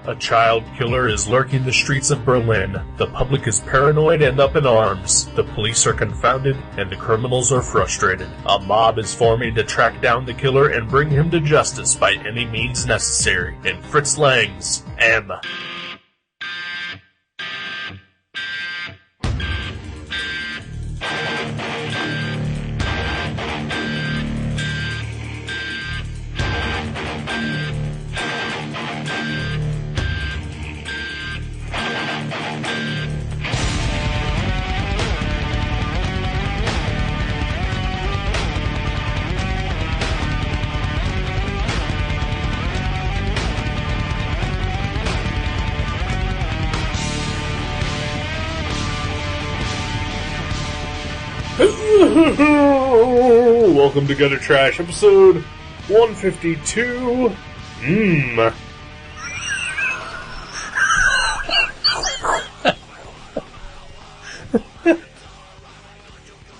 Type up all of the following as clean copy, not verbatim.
A child killer is lurking the streets of Berlin. The public is paranoid and up in arms. The police are confounded and the criminals are frustrated. A mob is forming to track down the killer and bring him to justice by any means necessary. In Fritz Lang's M. Welcome to Gutter Trash, episode 152.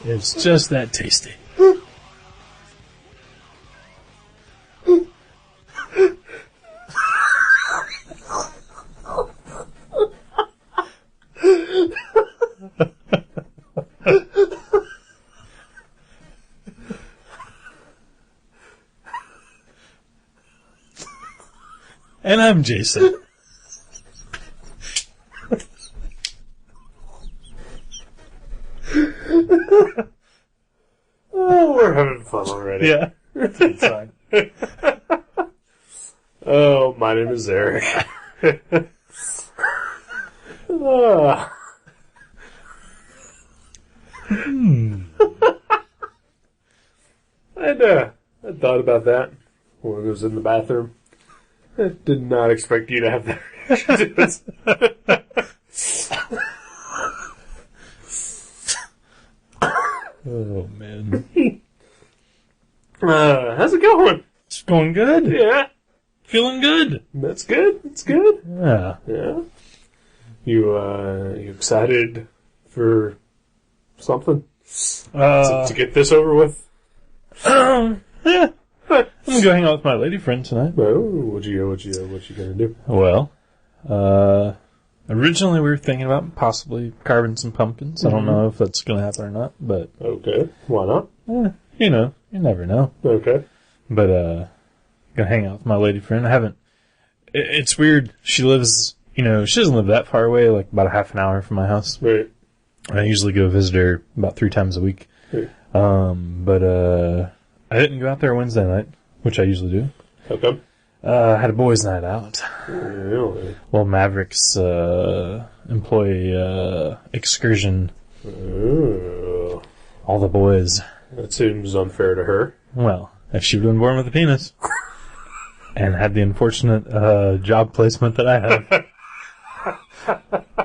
It's just that tasty. And I'm Jason. Oh, we're having fun already. Yeah, it's fine. Oh, my name is Eric. I thought about that when I was in the bathroom. I did not expect you to have that reaction to this. Oh, man. How's it going? It's going good. Yeah. Feeling good. That's good. That's good. Yeah. Yeah. You excited for something? To get this over with? Yeah. I'm gonna go hang out with my lady friend tonight. Oh, what you gonna do? Well, originally we were thinking about possibly carving some pumpkins. I don't know if that's gonna happen or not, but Okay. Why not? you know, you never know. Okay. But gonna hang out with my lady friend. I haven't. It's weird. She lives, she doesn't live that far away, like about a half an hour from my house. Right. I usually go visit her about 3 times a week. Right. But I didn't go out there Wednesday night, which I usually do. Okay. I had a boys' night out. Really? Well, Maverick's employee excursion. Oh. All the boys. That seems unfair to her. Well, if she would have been born with a penis and had the unfortunate job placement that I have,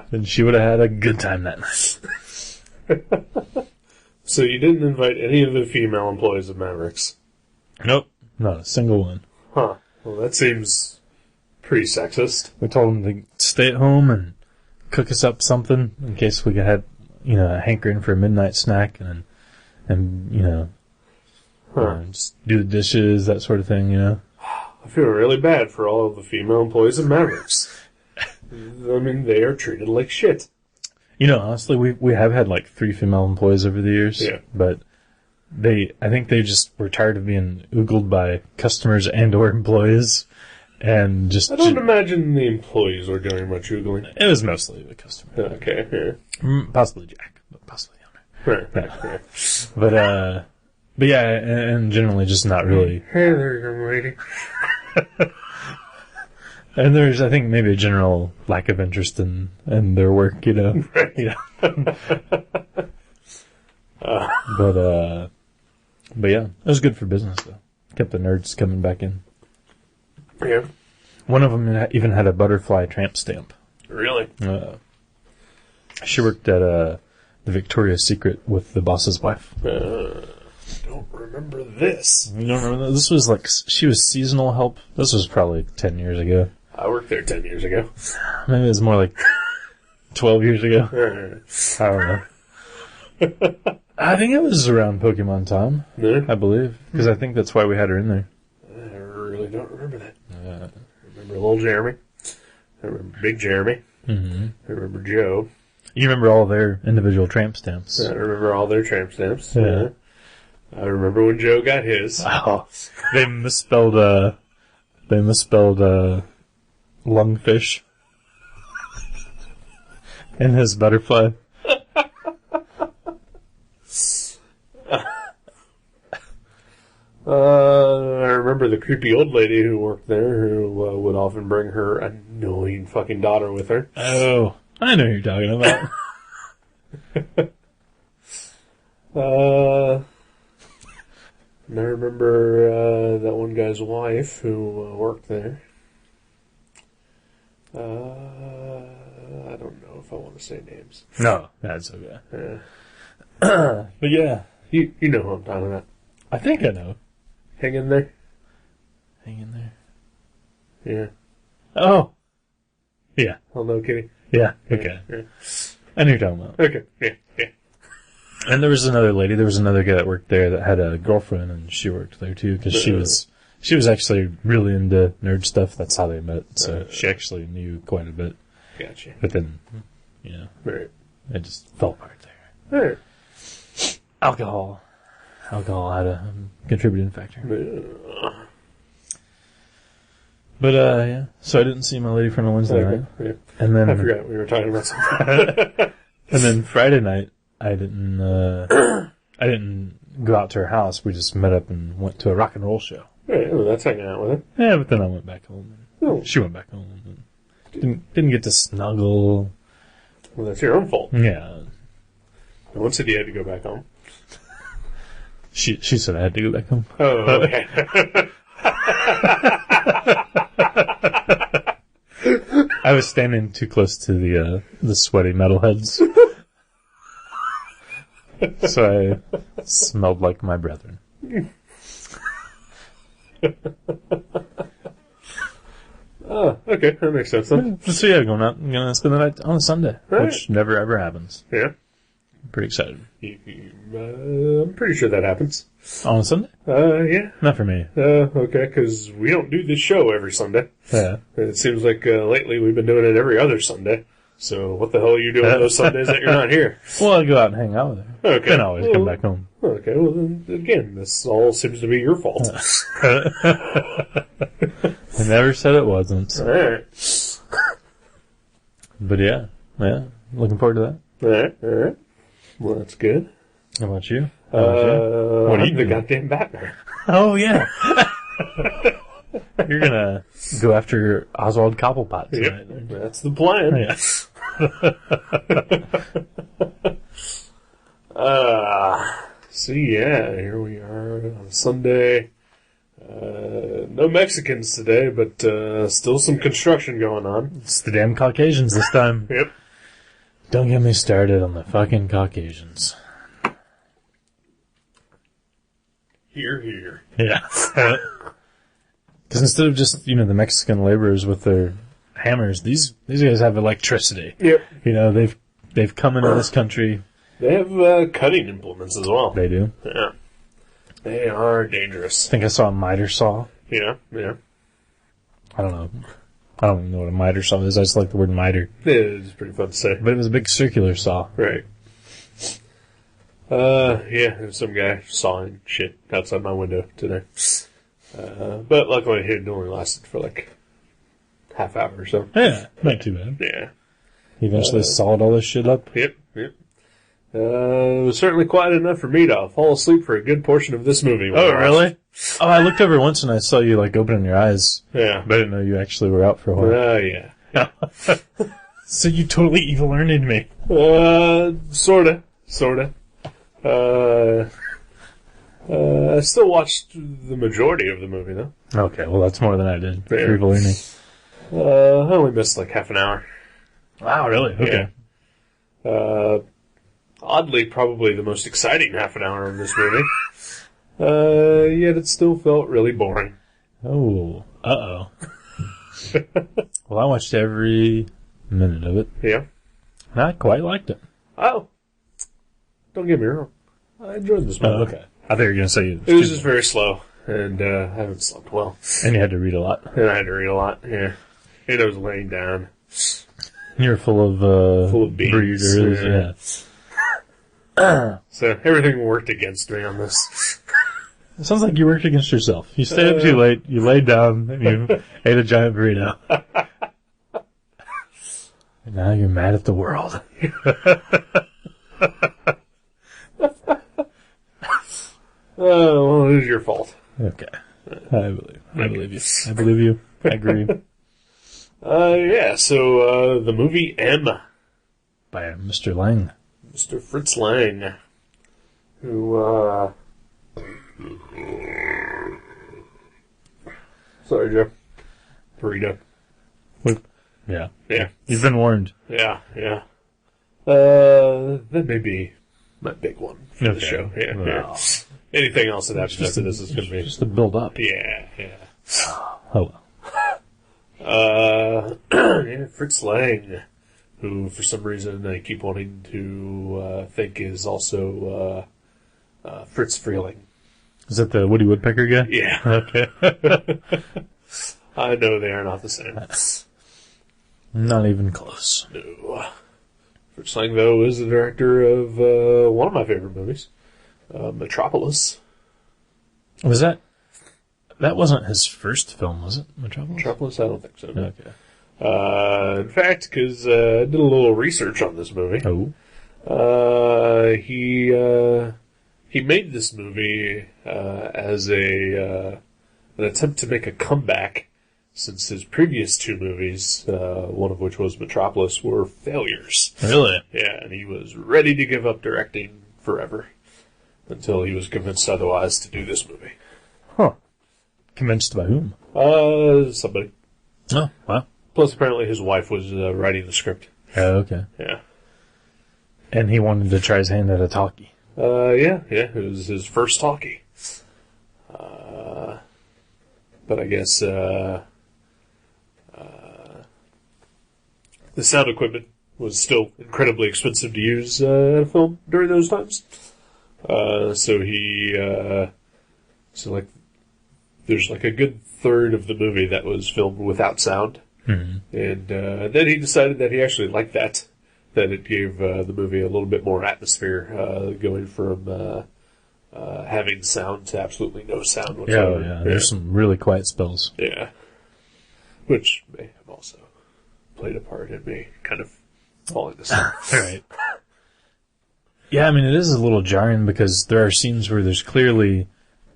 then she would have had a good time that night. So you didn't invite any of the female employees of Mavericks? Nope. Not a single one. Huh. Well, that seems pretty sexist. We told them to stay at home and cook us up something in case we had, a hankering for a midnight snack and just do the dishes, that sort of thing, I feel really bad for all of the female employees of Mavericks. I mean, they are treated like shit. Honestly, we have had like 3 female employees over the years. Yeah. But I think they just were tired of being oogled by customers and or employees. And just... I don't imagine the employees were doing much oogling. It was mostly the customer. Okay, yeah. Possibly Jack, but possibly the owner. Right. But yeah, and generally just not really. Hey there, young lady. And there's, I think, maybe a general lack of interest in their work, Right. But yeah, it was good for business, though. Kept the nerds coming back in. Yeah. One of them even had a butterfly tramp stamp. Really? She worked at the Victoria's Secret with the boss's wife. Don't remember this. You don't remember that? This was she was seasonal help. This was probably 10 years ago. I worked there 10 years ago. Maybe it was more like 12 years ago. I don't know. I think it was around Pokemon time, Yeah. I believe. Because I think that's why we had her in there. I really don't remember that. I remember little Jeremy. I remember Big Jeremy. Mm-hmm. I remember Joe. You remember all their individual tramp stamps. I remember all their tramp stamps. Yeah. I remember when Joe got his. Oh, they misspelled lungfish in his butterfly. I remember the creepy old lady who worked there who would often bring her annoying fucking daughter with her. Oh, I know who you're talking about. And I remember that one guy's wife who worked there. I don't know if I want to say names. No, that's okay. Yeah. But yeah, You know who I'm talking about. I think I know. Hang in there. Hang in there. Yeah. Oh, yeah, Oh no, Kitty. yeah, okay. Yeah. I know who you're talking about. Okay. Yeah. Yeah. And there was another lady. There was another guy that worked there that had a girlfriend, and she worked there too because she was actually really into nerd stuff. That's how they met. So she actually knew quite a bit. Gotcha. But then, Right. it just fell apart there. Right. Alcohol had a contributing factor. But yeah, so I didn't see my lady friend on Wednesday night, Yeah. and then I forgot we were talking about something. and then Friday night I didn't go out to her house. We just met up and went to a rock and roll show. Right, well, that's hanging out with her. Yeah, but then I went back home. Oh. She went back home. And didn't get to snuggle. Well, that's your own fault. Yeah, No one said you had to go back home. she said I had to go back home. Oh, okay. I was standing too close to the sweaty metalheads, so I smelled like my brethren. Oh, okay, that makes sense then. So yeah, I'm gonna spend the night on a Sunday, Right. which never ever happens. Yeah. I'm pretty excited. I'm pretty sure that happens. On a Sunday? Yeah. Not for me. Okay, because we don't do this show every Sunday. Yeah. It seems like lately we've been doing it every other Sunday. So what the hell are you doing those Sundays that you're not here? Well, I go out and hang out with her. Okay. Then I always come back home. Okay, well then, again, this all seems to be your fault. I never said it wasn't. Alright. But yeah, looking forward to that. Alright. Well, that's good. How about you? What are you I'm the doing? goddamn Batman. Oh yeah. You're gonna go after Oswald Cobblepot tonight. Yep, that's the plan. Yeah. So yeah, here we are on Sunday. No Mexicans today, but still some construction going on. It's the damn Caucasians this time. Yep. Don't get me started on the fucking Caucasians. Here. Yeah. Because instead of just, the Mexican laborers with their hammers, these guys have electricity. Yep. They've come into this country. They have cutting implements as well. They do. Yeah. They are dangerous. I think I saw a miter saw. Yeah. I don't know. I don't even know what a miter saw is. I just like the word miter. It's pretty fun to say. But it was a big circular saw. Right. Yeah, there's some guy sawing shit outside my window today. But luckily it only lasted for like half hour or so. Yeah, not too bad. Yeah. He eventually sawed all this shit up. Yep. It was certainly quiet enough for me to fall asleep for a good portion of this movie. Oh, really? Oh, I looked over once and I saw you, opening your eyes. Yeah. But I didn't know you actually were out for a while. Yeah. So you totally evil-earned me. Sorta. I still watched the majority of the movie, though. Okay, well, that's more than I did. Yeah. For evil-earning. I only missed like half an hour. Wow, really? Okay. Yeah. Oddly, probably the most exciting half an hour of this movie. Yet it still felt really boring. Oh, uh-oh. Well, I watched every minute of it. Yeah. And I quite liked it. Oh. Don't get me wrong. I enjoyed this movie. Oh, okay. I thought you were going to say It was just very slow, and I haven't slept well. And you had to read a lot. And I had to read a lot, yeah. And I was laying down. You're full of beans. breeders, yeah. So everything worked against me on this. It sounds like you worked against yourself. You stayed up too late, you laid down, and you ate a giant burrito. And now you're mad at the world. Oh, well, it was your fault. Okay. I believe you. I believe you. I agree. Yeah, so, the movie M. By Mr. Lang. Mr. Fritz Lang. Who, Sorry, Joe. Burrito. Yeah. Yeah. You've been warned. Yeah. That may be my big one for the Okay. show. Yeah. Wow. Anything else that happens after this is going to be... Just a build up. Yeah. Oh well. Yeah, Fritz Lang, who for some reason I keep wanting to think is also Fritz Freeling. Is that the Woody Woodpecker guy? Yeah. Okay. I know they are not the same. Not even close. No. Fritz Lang, though, is the director of one of my favorite movies, Metropolis. Was that wasn't his first film, was it? Metropolis? I don't think so. No. Okay. In fact, because I did a little research on this movie. Oh. He made this movie as an attempt to make a comeback, since his previous two movies, one of which was Metropolis, were failures. Really? Yeah, and he was ready to give up directing forever until he was convinced otherwise to do this movie. Huh. Convinced by whom? Somebody. Oh, wow. Plus, apparently his wife was writing the script. Oh, okay. Yeah. And he wanted to try his hand at a talkie. Yeah. It was his first talkie. But I guess, the sound equipment was still incredibly expensive to use at a film during those times. There's like a good third of the movie that was filmed without sound. Mm-hmm. And then he decided that he actually liked that it gave the movie a little bit more atmosphere, going from having sound to absolutely no sound whatsoever. Yeah. There's some really quiet spells. Yeah. Which may have also played a part in me kind of falling asleep. Right. Yeah, I mean, it is a little jarring because there are scenes where there's clearly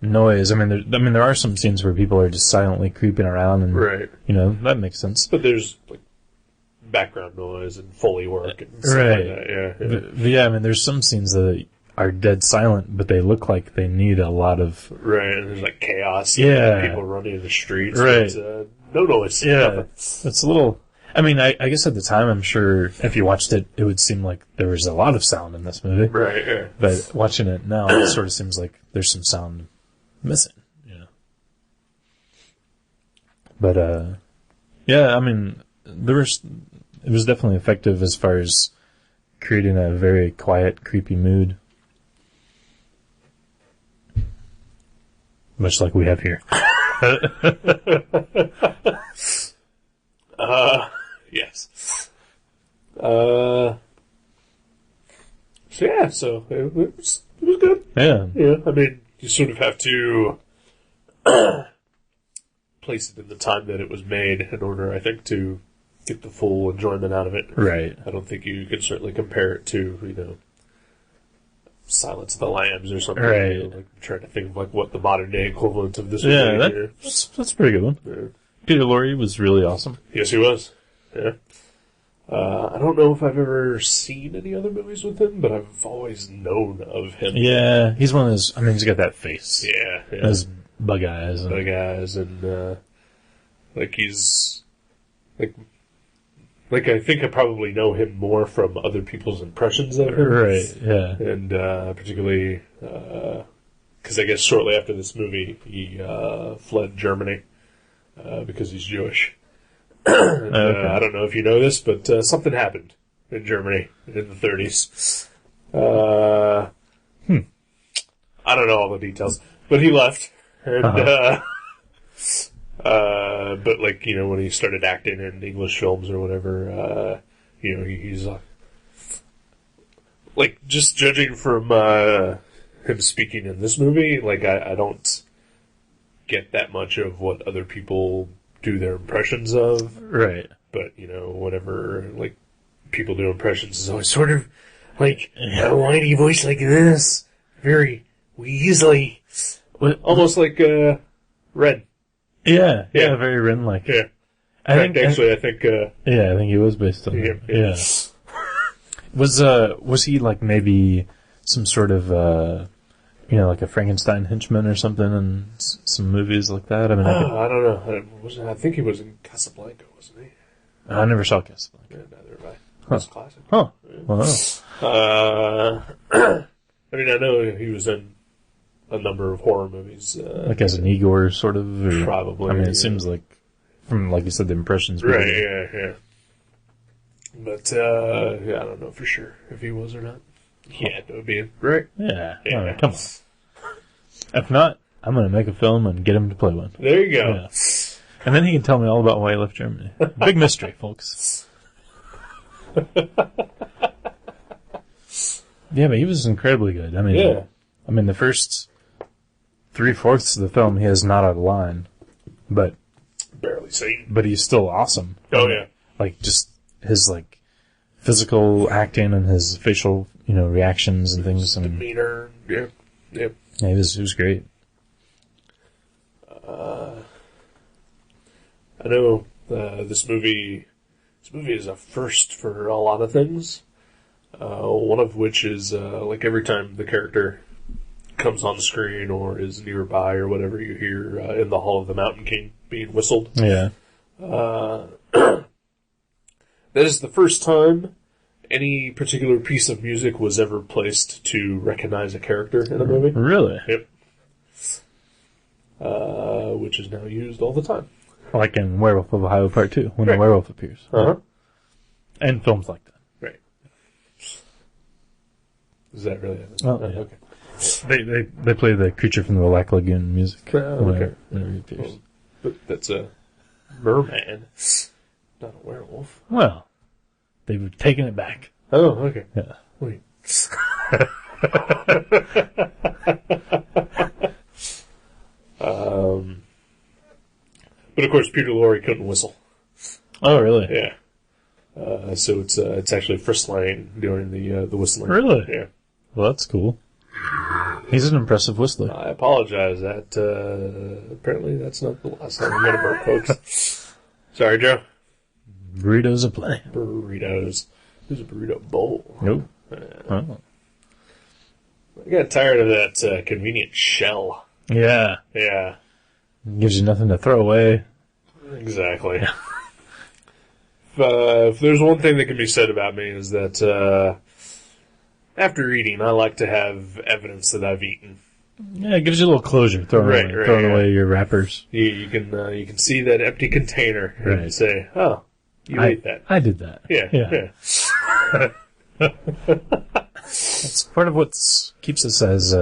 noise. I mean, there are some scenes where people are just silently creeping around, and Right. That makes sense. But there's like background noise and Foley work and stuff Right. like that. Yeah. But yeah, I mean, there's some scenes that are dead silent, but they look like they need a lot of... Right, and there's like chaos. Yeah. And people running in the streets. Right. But, no noise. Yeah. Nothing. It's a little... I mean, I guess at the time, I'm sure if you watched it, it would seem like there was a lot of sound in this movie. Right, yeah. But watching it now, it sort of seems like there's some sound missing, But, yeah, I mean, it was definitely effective as far as creating a very quiet, creepy mood. Much like we have here. Yes. So it was good. Yeah. Yeah, I mean, you sort of have to place it in the time that it was made in order, I think, to get the full enjoyment out of it. Right. I don't think you can certainly compare it to, Silence of the Lambs or something. Right. Like, I'm trying to think of like what the modern day equivalent of this Yeah, would be. that's a pretty good one. Yeah. Peter Lorre was really awesome. Yes, he was. Yeah. I don't know if I've ever seen any other movies with him, but I've always known of him. Yeah, he's one of those, I mean, he's got that face. Yeah. Those bug eyes. Big guys, and he's like I think I probably know him more from other people's impressions of him, Right, yeah. and particularly because I guess shortly after this movie he fled Germany because he's Jewish. And, Okay. I don't know if you know this, but something happened in Germany in the 30s. I don't know all the details, but he left. And But like, when he started acting in English films or whatever, he's like, just judging from him speaking in this movie, like, I don't get that much of what other people do their impressions of. Right. But, whenever, like, people do impressions is always sort of like a whiny voice like this. Very wheezly. Almost like, Ren. Yeah, very Ren-like. Yeah. I think I think he was based on that. Yeah. Was he like maybe some sort of, like a Frankenstein henchman or something in some movies like that? I mean, I don't know. I think he was in Casablanca, wasn't he? I never saw Casablanca. Yeah, neither have I. Huh. It's classic. Huh. Wow. I mean, I know he was in a number of horror movies. Like as an Igor, sort of? Or, probably. I mean, it seems like, from, like you said, the impressions. Right, yeah. But, I don't know for sure if he was or not. He had to be in, right? Yeah. I mean, come on. If not, I'm going to make a film and get him to play one. There you go. Yeah. And then he can tell me all about why he left Germany. Big mystery, folks. Yeah, but he was incredibly good. I mean, the first 3/4 of the film, he has not a line, but barely seen. But he's still awesome. Oh yeah, like just his like physical acting and his facial, reactions and things. His demeanor. Yeah. Yeah, he was great. I know this movie is a first for a lot of things. One of which is like every time the character comes on the screen or is nearby or whatever, you hear in the Hall of the Mountain King being whistled. Yeah. That is the first time any particular piece of music was ever placed to recognize a character in a movie. Really? Yep. Which is now used all the time. Like in Werewolf of Ohio Part 2, when the werewolf appears. Uh-huh. And films like that. Right. Is that really? Oh, yeah. Okay. They play the Creature from the Black Lagoon music. Okay. Whenever he appears. Well, but that's a merman, not a werewolf. Well, they've taken it back. Oh, okay. Yeah. Wait. But of course, Peter Lorre couldn't whistle. Oh, really? Yeah. So it's actually Frisk Lang doing the whistling. Really? Yeah. Well, that's cool. He's an impressive whistler. I apologize. That apparently that's not the last time I'm going to burp, folks. Sorry, Joe. Burritos aplenty. Burritos. There's a burrito bowl. Nope. Oh. I got tired of that convenient shell. Yeah. Yeah. Gives you nothing to throw away. Exactly. Yeah. If there's one thing that can be said about me is that after eating, I like to have evidence that I've eaten. Yeah, it gives you a little closure. Throwing away your wrappers. You can see that empty container and say, "Oh, you ate that." I did that. Yeah. That's part of what keeps us as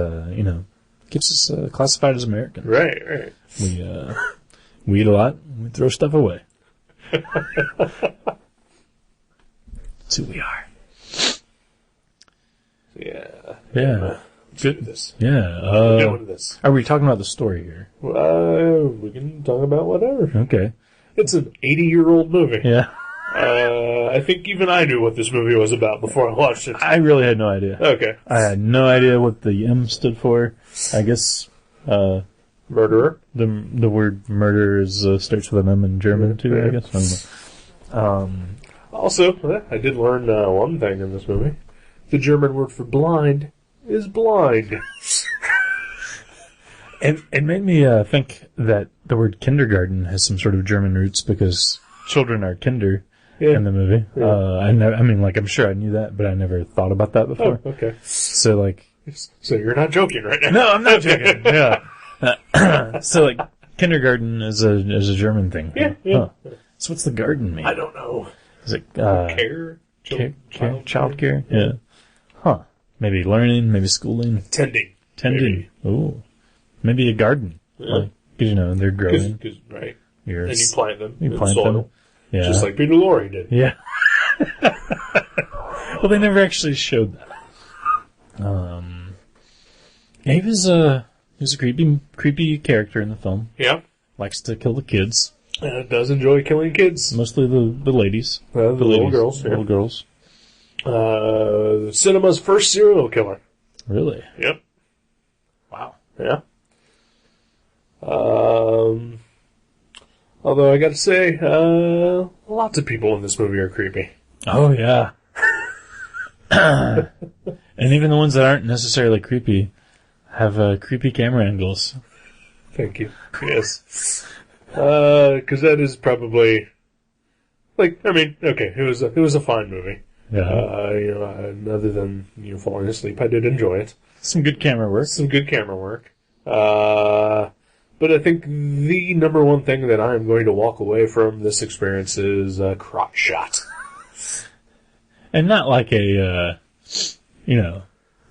keeps us classified as American. Right. We eat a lot. And we throw stuff away. That's who we are. Yeah. Let's do this. Yeah. We're doing this. Are we talking about the story here? We can talk about whatever. Okay. It's an 80-year-old movie. Yeah. I think even I knew what this movie was about before I watched it. I really had no idea. Okay. I had no idea what the M stood for. I guess, murderer. The word murder starts with an M in German too, I guess. I don't know. Also, I did learn one thing in this movie. The German word for blind is blind. It made me think that the word kindergarten has some sort of German roots because children are kinder in the movie. Yeah. I'm sure I knew that, but I never thought about that before. Oh, okay. So you're not joking right now? No, I'm not joking. Yeah. So kindergarten is a German thing. Yeah. Huh. So what's the garden mean? I don't know. Is it care? Child care? Yeah. Huh. Maybe learning, maybe schooling. Tending. Ooh. Maybe a garden. Yeah. Because, they're growing. Right. Your And you plant them you in plant soil, them. Yeah. just like Peter Lorre did. Yeah. Well, they never actually showed that. Yeah, he was a creepy character in the film. Yeah. Likes to kill the kids, Does enjoy killing kids. mostly the ladies, The little ladies, girls. little girls. Cinema's first serial killer. Really? Yep. Wow. Yeah. Although I gotta say, lots of people in this movie are creepy. Oh yeah. And even the ones that aren't necessarily creepy have creepy camera angles. Thank you. Yes. Cause that is probably, okay, it was a fine movie. Yeah. Other than, falling asleep, I did enjoy it. Some good camera work. Some good camera work. But I think the number one thing that I'm going to walk away from this experience is a crotch shot. And not like a, it's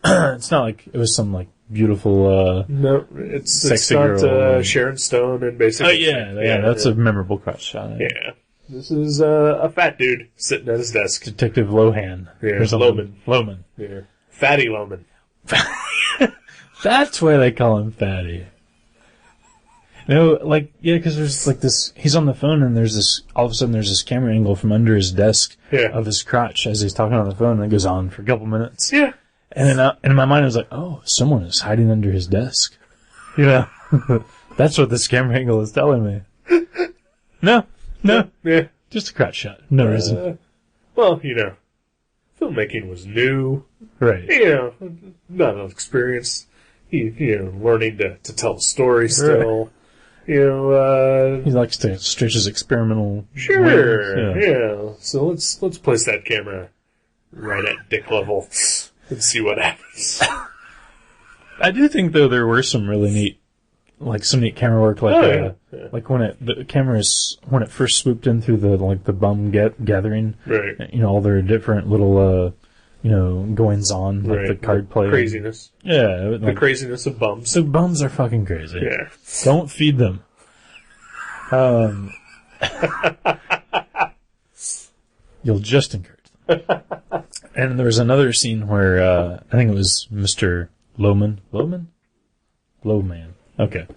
not like it was some like beautiful, No, it's sexy not girl. Sharon Stone and basically. Oh yeah, that's a memorable crotch shot. Yeah. This is a fat dude sitting at his desk. Detective Lohan. Yeah, Or something. Loman. Yeah. Fatty Loman. That's why they call him Fatty. No, because there's like this, he's on the phone and all of a sudden there's this camera angle from under his desk of his crotch as he's talking on the phone, and it goes on for a couple minutes. Yeah. And then in my mind I was like, oh, someone is hiding under his desk. That's what this camera angle is telling me. No. Yeah. Just a crotch shot. No reason. Well, filmmaking was new. Right. Not enough experience. Learning to tell a story still. Right. He likes to stretch his experimental Sure. wings. Yeah. So let's place that camera right at dick level and see what happens. I do think though there were some really neat, some neat camera work, like when the cameras when it first swooped in through the bum gathering, Right. All their different little goings on, like the card play, craziness. Yeah, The craziness of bums. So bums are fucking crazy. Yeah. Don't feed them. You'll just encourage them. And there was another scene where I think it was Mr. Loman. Okay.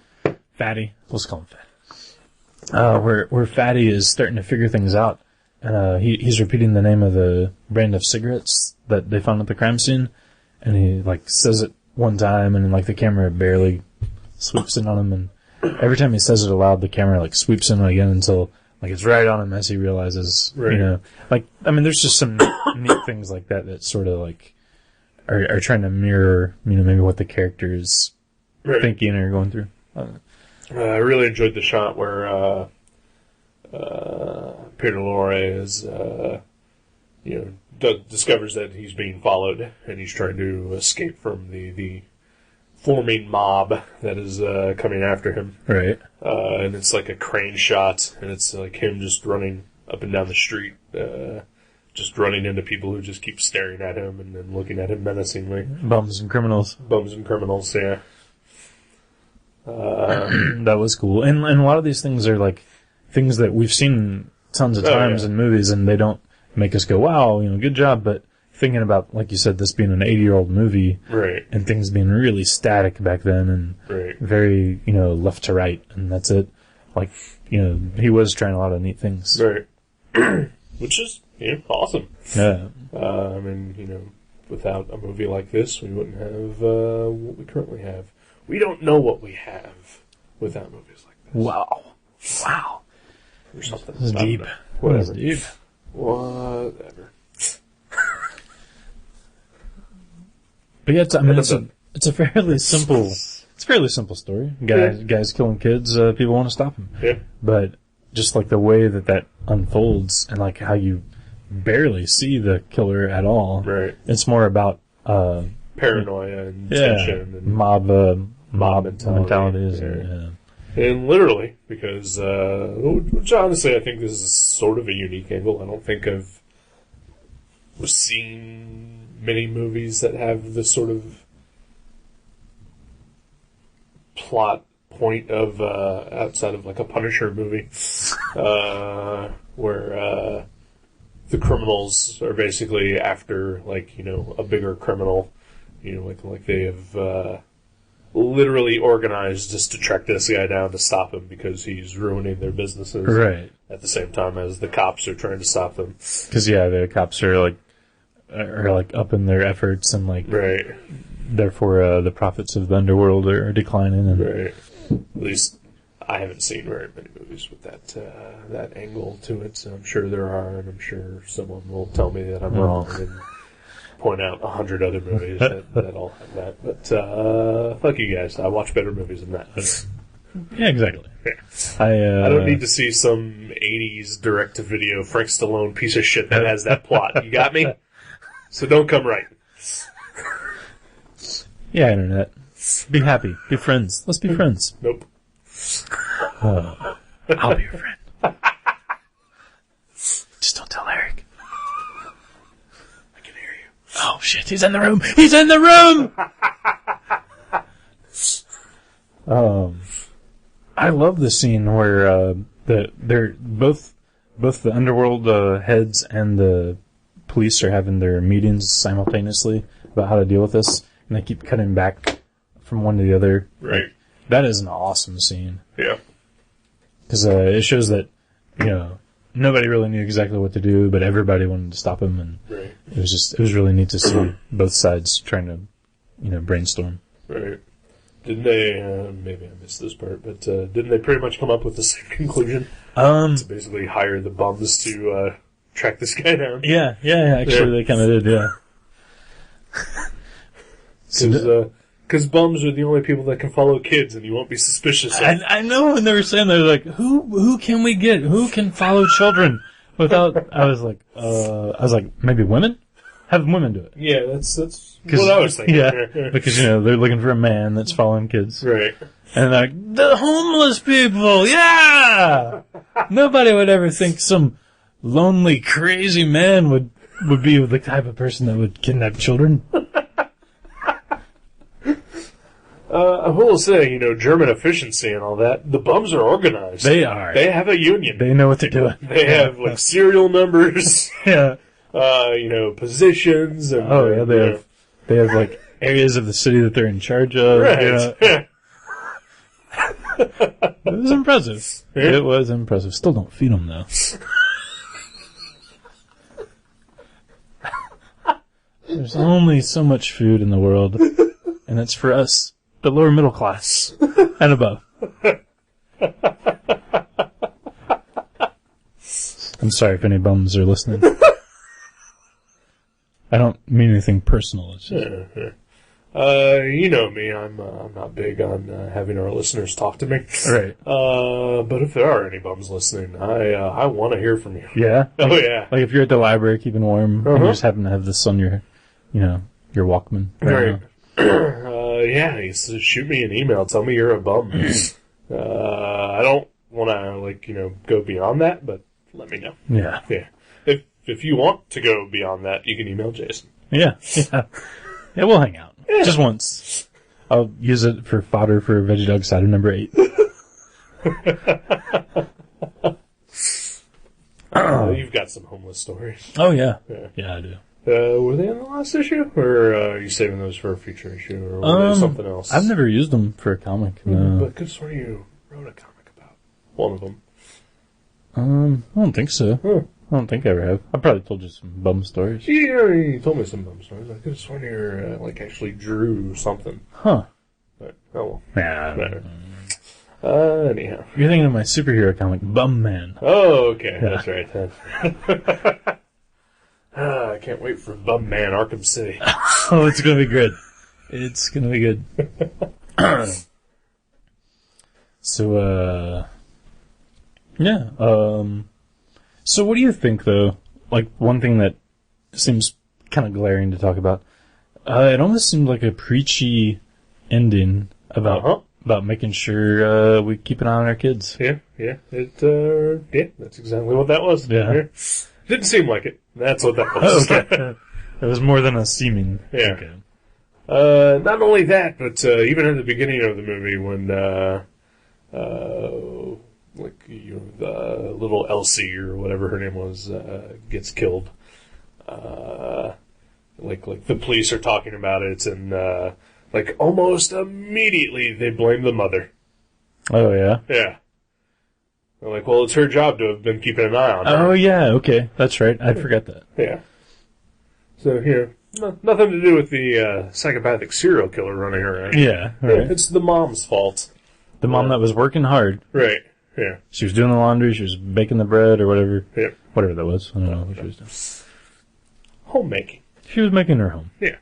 Fatty. Let's call him Fatty. Where Fatty is starting to figure things out. And he's repeating the name of the brand of cigarettes that they found at the crime scene. And he says it one time, and the camera barely swoops in on him, and every time he says it aloud, the camera sweeps in again until it's right on him as he realizes, Right. There's just some neat things like that sort of are trying to mirror, maybe what the character is thinking or going through. I really enjoyed the shot where Peter Lorre is, discovers that he's being followed, and he's trying to escape from the forming mob that is coming after him. Right. And it's like a crane shot, and it's like him just running up and down the street, just running into people who just keep staring at him and then looking at him menacingly. Bums and criminals. Bums and criminals, yeah. That was cool. And a lot of these things are things that we've seen tons of times in movies, and they don't make us go, wow, good job, but thinking about, like you said, this being an 80-year-old movie, Right. and things being really static back then, and Right. very, left to right, and that's it. He was trying a lot of neat things. Right. Which is, awesome. Yeah. Without a movie like this, we wouldn't have what we currently have. We don't know what we have without movies like this. Wow. Or something. This is I don't deep. know. Whatever. This is deep. Whatever. But yeah, it's a fairly simple story. Guys killing kids, people want to stop them. Yeah. But just the way that unfolds, and how you barely see the killer at all. Right. It's more about Paranoia and tension and mob mentality. mentalities. Yeah. And, And literally, because, which honestly I think this is sort of a unique angle. I don't think I've seen many movies that have this sort of plot point of outside of like a Punisher movie, where the criminals are basically after like a bigger criminal, like they have literally organized just to track this guy down to stop him because he's ruining their businesses. Right. At the same time as the cops are trying to stop them. Because the cops are like up in their efforts and like right. Therefore, the profits of the underworld are declining. And right. At least I haven't seen very many movies with that angle to it. So I'm sure there are, and I'm sure someone will tell me that I'm wrong and point out 100 other movies that all have that. But fuck you guys. I watch better movies than that. Yeah, exactly. Yeah. I don't need to see some 80s direct-to-video Frank Stallone piece of shit that has that plot. You got me? So don't come right. Yeah, Internet. Be happy. Be friends. Let's be friends. Nope. I'll be your friend. Just don't tell Eric. I can hear you. Oh, shit. He's in the room. He's in the room! I love the scene where they're both the underworld heads and the police are having their meetings simultaneously about how to deal with this, and they keep cutting back from one to the other. Right. Like, that is an awesome scene. Yeah. Because it shows that nobody really knew exactly what to do, but everybody wanted to stop him, and right. it was really neat to see both sides trying to brainstorm. Right. Didn't they, maybe I missed this part, but didn't they pretty much come up with the same conclusion? To basically hire the bums to track this guy down? Yeah, actually they kind of did, yeah. Because bums are the only people that can follow kids and you won't be suspicious of. I know when they were saying, they were like, who can we get? Who can follow children without, I was like, maybe women? Have women do it. Yeah, that's what I was thinking. Yeah, because, they're looking for a man that's following kids. Right. And they're like, the homeless people, yeah! Nobody would ever think some lonely, crazy man would be the type of person that would kidnap children. I will say, German efficiency and all that, the bums are organized. They are. They have a union. They know what they're doing. They have, serial numbers. Yeah. Positions. And, they have areas of the city that they're in charge of. Right. Yeah. It was impressive. Yeah. It was impressive. Still don't feed them, though. There's only so much food in the world, and it's for us, the lower middle class, and above. I'm sorry if any bums are listening. I don't mean anything personal. It's just... you know me. I'm not big on having our listeners talk to me. Right. But if there are any bums listening, I want to hear from you. Yeah? Oh, yeah. Like if you're at the library keeping warm, and you just happen to have this on your Walkman. Right. Yeah, you shoot me an email. Tell me you're a bum. I don't want to, go beyond that, but let me know. Yeah. Yeah. If you want to go beyond that, you can email Jason. Yeah. Yeah, we'll hang out. Yeah. Just once. I'll use it for fodder for Veggie Dog Cider number 8. You've got some homeless stories. Oh, yeah. Yeah, I do. Were they in the last issue? Or are you saving those for a future issue? Or were they something else? I've never used them for a comic. No. But I could swear you wrote a comic about one of them. I don't think so. Huh. I don't think I ever have. I probably told you some bum stories. Yeah, you told me some bum stories. I could have sworn you actually drew something. Huh. But, oh well. Yeah. Anyhow. You're thinking of my superhero comic, Bum Man. Oh, okay. Yeah. That's right then. I can't wait for Bum Man Arkham City. Oh, it's gonna be good. It's gonna be good. So, yeah. So what do you think, though? Like, one thing that seems kind of glaring to talk about. It almost seemed like a preachy ending about making sure we keep an eye on our kids. Yeah. That's exactly what that was. Yeah. Didn't seem like it. That's what that was. Okay. It was more than a seeming. Yeah. Okay. Not only that, but even at the beginning of the movie when like the little Elsie or whatever her name was gets killed. Like the police are talking about it, and like almost immediately they blame the mother. Oh, yeah? Yeah. They're like, well, it's her job to have been keeping an eye on her. Oh, yeah, okay. That's right. I forgot that. Yeah. So, nothing to do with the psychopathic serial killer running around. Yeah, right. It's the mom's fault. The mom that was working hard. Right, yeah. She was doing the laundry, she was baking the bread or whatever. Yeah. Whatever that was. I don't know what she was doing. Homemaking. She was making her home. Yeah.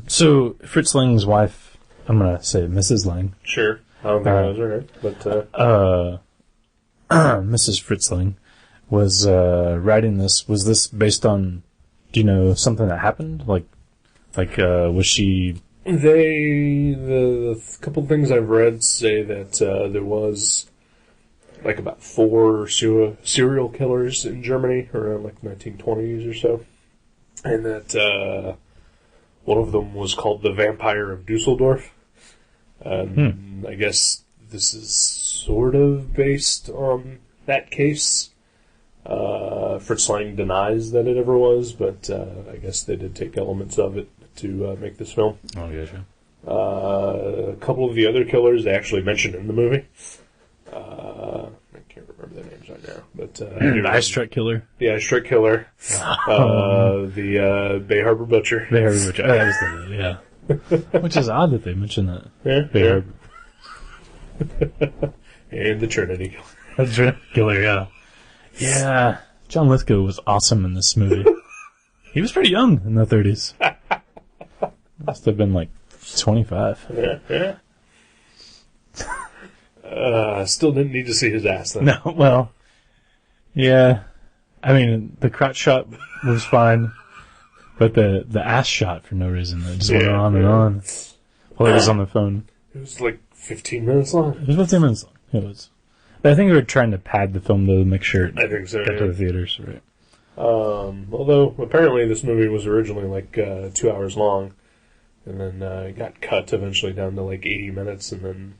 So, Fritz Lang's wife, I'm going to say Mrs. Lang. Sure. I don't think that was her, but, Mrs. Fritz Lang was writing this. Was this based on, do you know, something that happened? Like, was she... The couple things I've read say that there was like about 4 serial killers in Germany around like 1920s or so, and that one of them was called the Vampire of Dusseldorf. I guess this is sort of based on that case. Fritz Lang denies that it ever was, but I guess they did take elements of it to make this film. Oh, yeah, sure. A couple of the other killers they actually mentioned in the movie. I can't remember their names right now, but The Ice Truck Killer. The Ice Truck Killer. The Bay Harbor Butcher. Bay Harbor Butcher. Oh, that was yeah. Which is odd that they mentioned that. Yeah. Bay Harbor. And the Trinity Killer. That's right. Killer, yeah. Yeah. John Lithgow was awesome in this movie. He was pretty young in the 30s. Must have been like 25. Yeah. Still didn't need to see his ass though. No, well, yeah. I mean, the crotch shot was fine, but the ass shot for no reason, it just went on and on while he was on the phone. It was like 15 minutes long. It was 15 minutes long. It was. I think they were trying to pad the film to make sure it I think so, got to the theaters, right? Although apparently this movie was originally like 2 hours long, and then it got cut eventually down to like 80 minutes, and then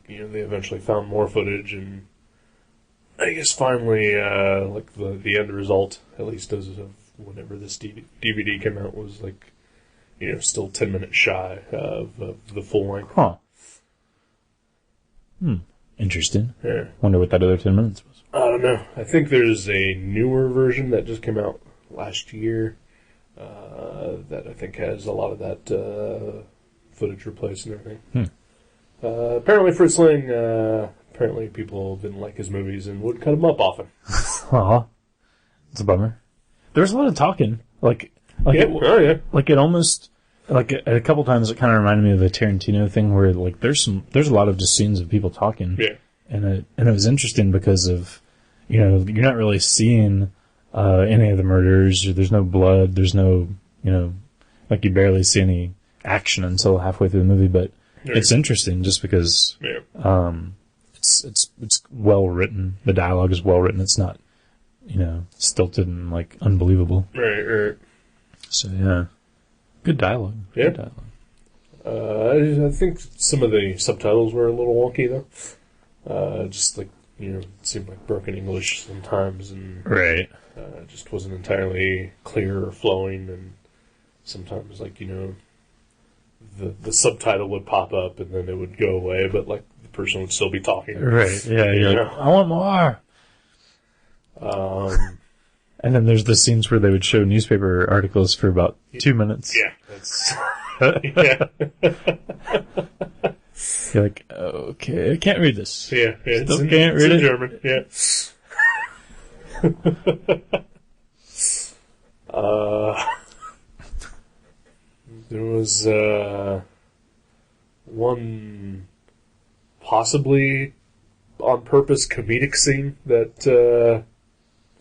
they eventually found more footage, and I guess finally like the end result, at least as of whenever this DVD came out, was like still 10 minutes shy of the full length. Huh. Interesting. Yeah. Wonder what that other 10 minutes was. I don't know. I think there's a newer version that just came out last year that I think has a lot of that footage replaced and everything. Apparently Fritz Lang, apparently people didn't like his movies and would cut them up often. Aw. It's a bummer. There was a lot of talking. Like it almost... Like, a couple times it kind of reminded me of the Tarantino thing where, like, there's a lot of just scenes of people talking. Yeah. And it was interesting because of, you're not really seeing, any of the murders, or there's no blood, there's no, like you barely see any action until halfway through the movie, but it's interesting just because, it's well written. The dialogue is well written. It's not, stilted and, like, unbelievable. Right. So, yeah. Good dialogue. Yeah. Good dialogue. I think some of the subtitles were a little wonky, though. Just like, it seemed like broken English sometimes, and Right. Just wasn't entirely clear or flowing, and sometimes, like, the subtitle would pop up and then it would go away, but, like, the person would still be talking. Right, yeah, you're like, I want more! And then there's the scenes where they would show newspaper articles for about 2 minutes. Yeah, that's... yeah. You're like, okay, I can't read this. Yeah, it's Still can't read it. in German, yeah. There was one possibly on purpose comedic scene that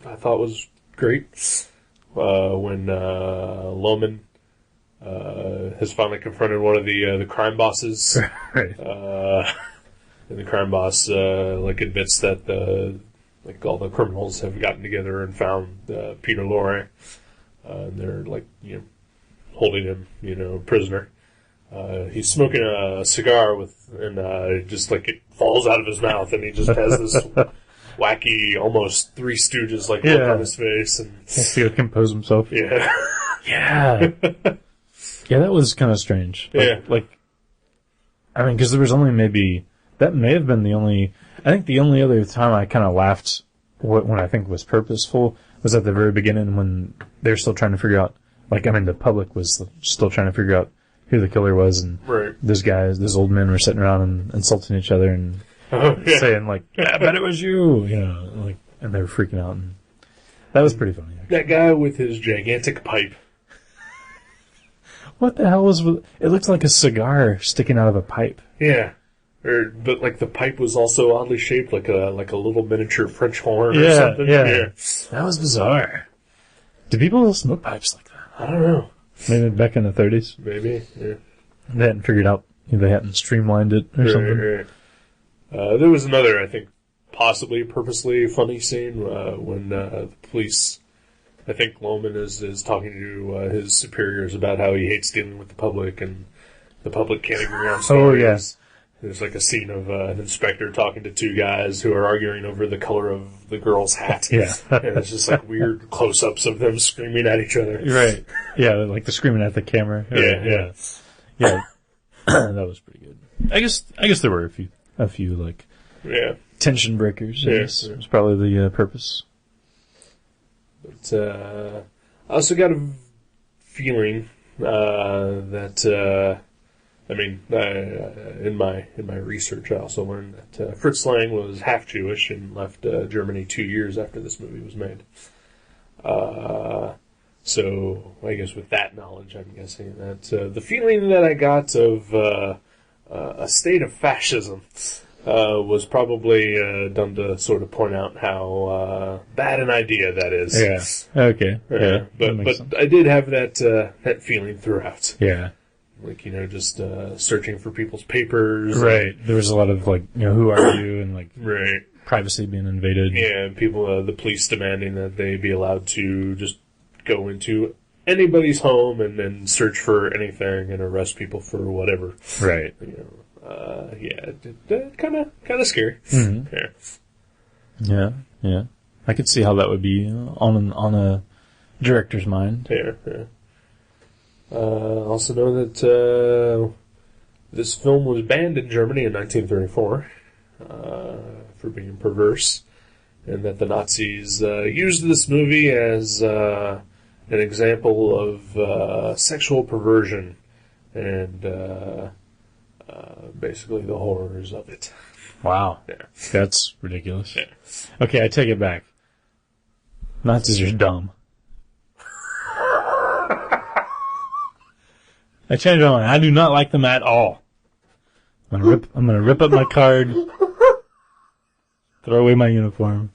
I thought was great. When Lohman has finally confronted one of the crime bosses. Right. And the crime boss admits that all the criminals have gotten together and found Peter Lorre. And they're holding him, prisoner. he's smoking a cigar and just like it falls out of his mouth, and he just has this wacky, almost Three Stooges like look on his face, and he has to compose himself. Yeah. Yeah. Yeah, that was kind of strange. I mean, because there was only that may have been I think the only other time I kind of laughed when I think was purposeful was at the very beginning when they were still trying to figure out, the public was still trying to figure out who the killer was, and those old men were sitting around and insulting each other and saying, yeah, I bet it was you, and they were freaking out, and that was pretty funny. Actually. That guy with his gigantic pipe. What the hell it looked like a cigar sticking out of a pipe. Yeah. But the pipe was also oddly shaped like a little miniature French horn or something. Yeah. That was bizarre. Do people smoke pipes like that? I don't know. Maybe back in the 30s. Maybe, yeah. They hadn't figured out, they hadn't streamlined it or something. Right. There was another, I think, possibly purposely funny scene when the police, I think Loman is talking to his superiors about how he hates dealing with the public, and the public can't agree on stories. Oh, yes. There's a scene of an inspector talking to two guys who are arguing over the color of the girl's hat. Yeah. And it's just weird close-ups of them screaming at each other. Right. Yeah, like the screaming at the camera. Yeah. Yeah. That was pretty good. I guess there were a few tension breakers. I guess. It was probably the purpose. But I also got a feeling that in my research, I also learned that Fritz Lang was half Jewish and left Germany 2 years after this movie was made. So I guess with that knowledge, I'm guessing that the feeling that I got of a state of fascism was probably done to sort of point out how bad an idea that is. Yeah. Okay. Yeah. But I did have that feeling throughout. Yeah. Just searching for people's papers. Right. There was a lot of who are you, and right. Privacy being invaded. Yeah, and people, the police demanding that they be allowed to just go into anybody's home and then search for anything and arrest people for whatever. Right. Kind of scary. Mm-hmm. Yeah. I could see how that would be on a director's mind. Yeah. Also know that this film was banned in Germany in 1934 for being perverse, and that the Nazis used this movie as an example of sexual perversion and basically the horrors of it. Wow. Yeah. That's ridiculous. Yeah. Okay, I take it back. Nazis are dumb. I changed my mind. I do not like them at all. I'm gonna rip up my card, throw away my uniform.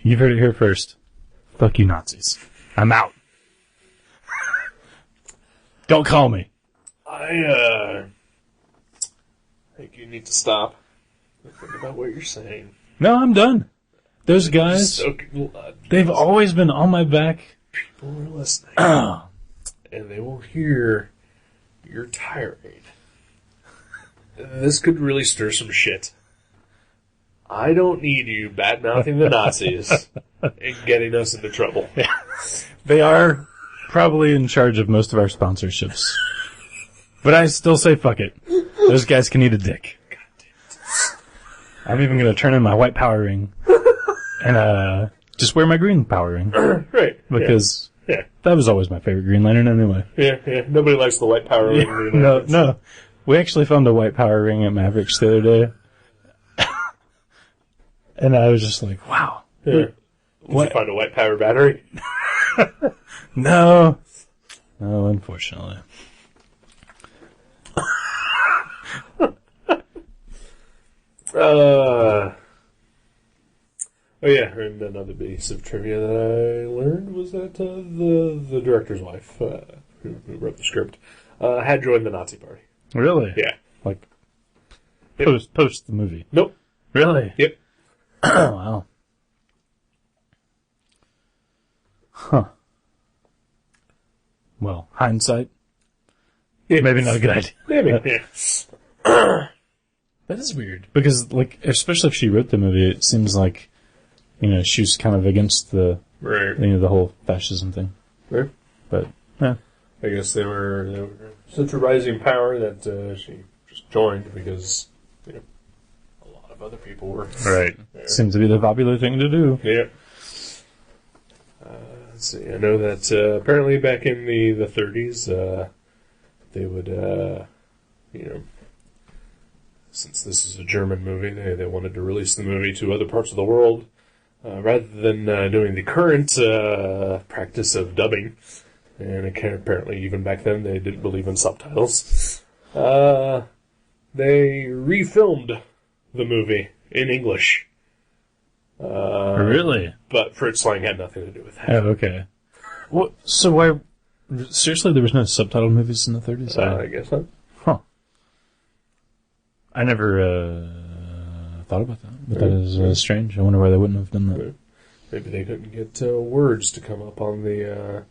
You've heard it here first. Fuck you, Nazis. I'm out. Don't call me. I think you need to stop and think about what you're saying. No, I'm done. Those guys, they've always been on my back. People are listening. And they will hear your tirade. This could really stir some shit. I don't need you bad-mouthing the Nazis and getting us into trouble. Yeah. They are probably in charge of most of our sponsorships. But I still say fuck it. Those guys can eat a dick. God damn it. I'm even going to turn in my white power ring and just wear my green power ring. Right. Because... Yeah. That was always my favorite Green Lantern anyway. Yeah. Nobody likes the white power ring. No. We actually found a white power ring at Mavericks the other day. And I was just like, wow. Yeah. Did you find a white power battery? No, unfortunately. Oh yeah, and another piece of trivia that I learned was that the director's wife, who wrote the script, had joined the Nazi Party. Really? Yeah. Post the movie? Nope. Really? Yep. Wow. Huh. Well, hindsight. Maybe not a good idea. Maybe, yeah. That is weird. Because, like, especially if she wrote the movie, it seems like, you know, she was kind of against the, Right. you know, the whole fascism thing. Right. But, yeah. I guess they were such a rising power that she just joined because, you know, a lot of other people were. Right. Yeah. Seems to be the popular thing to do. Yeah. Let's see. I know that apparently back in the 30s, they would, you know, since this is a German movie, they wanted to release the movie to other parts of the world rather than doing the current practice of dubbing. And apparently, even back then, they didn't believe in subtitles. They refilmed the movie in English. Really? But Fritz Lang had nothing to do with that. Oh, okay. What? So why? Seriously, there was no subtitled movies in the 30s? I guess not. Huh. I never thought about that. But that is strange. I wonder why they wouldn't have done that. Maybe they couldn't get words to come up on the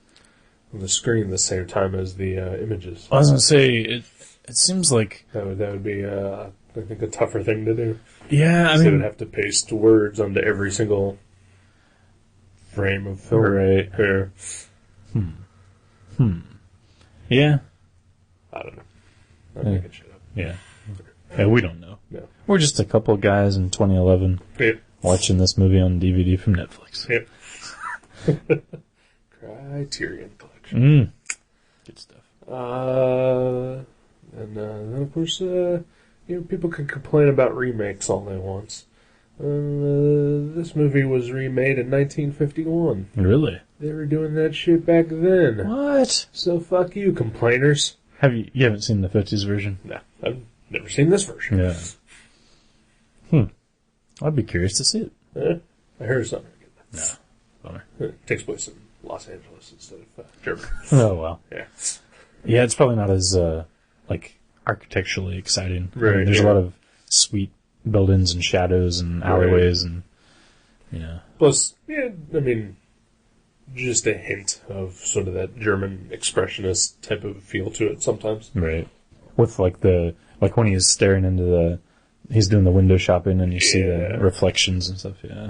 screen the same time as the images. I was going to say, it seems like... That would be, I think, a tougher thing to do. Yeah, I They mean... would have to paste words onto every single frame of film. Right. Yeah. Yeah. I don't know. I'm making shit up. Yeah. Yeah, we don't know. No. We're just a couple of guys in 2011 Yeah. watching this movie on DVD from Netflix. Yep. Criterion Collection. Good stuff. And then of course, you know, people can complain about remakes all they want. This movie was remade in 1951. Really? They were doing that shit back then. What? So fuck you, complainers. You haven't seen the 50s version? No, I've never seen this version. Yeah. I'd be curious to see it. I heard it's not very good. No. Bummer. It takes place in Los Angeles instead of Germany. Oh, well. Yeah. Yeah, it's probably not as, like, architecturally exciting. Right, I mean, there's yeah. a lot of sweet buildings and shadows and alleyways and, you know. Plus, yeah, I mean, just a hint of sort of that German expressionist type of feel to it sometimes. Right. With, like, when he's staring into he's doing the window shopping and you see the reflections and stuff, yeah.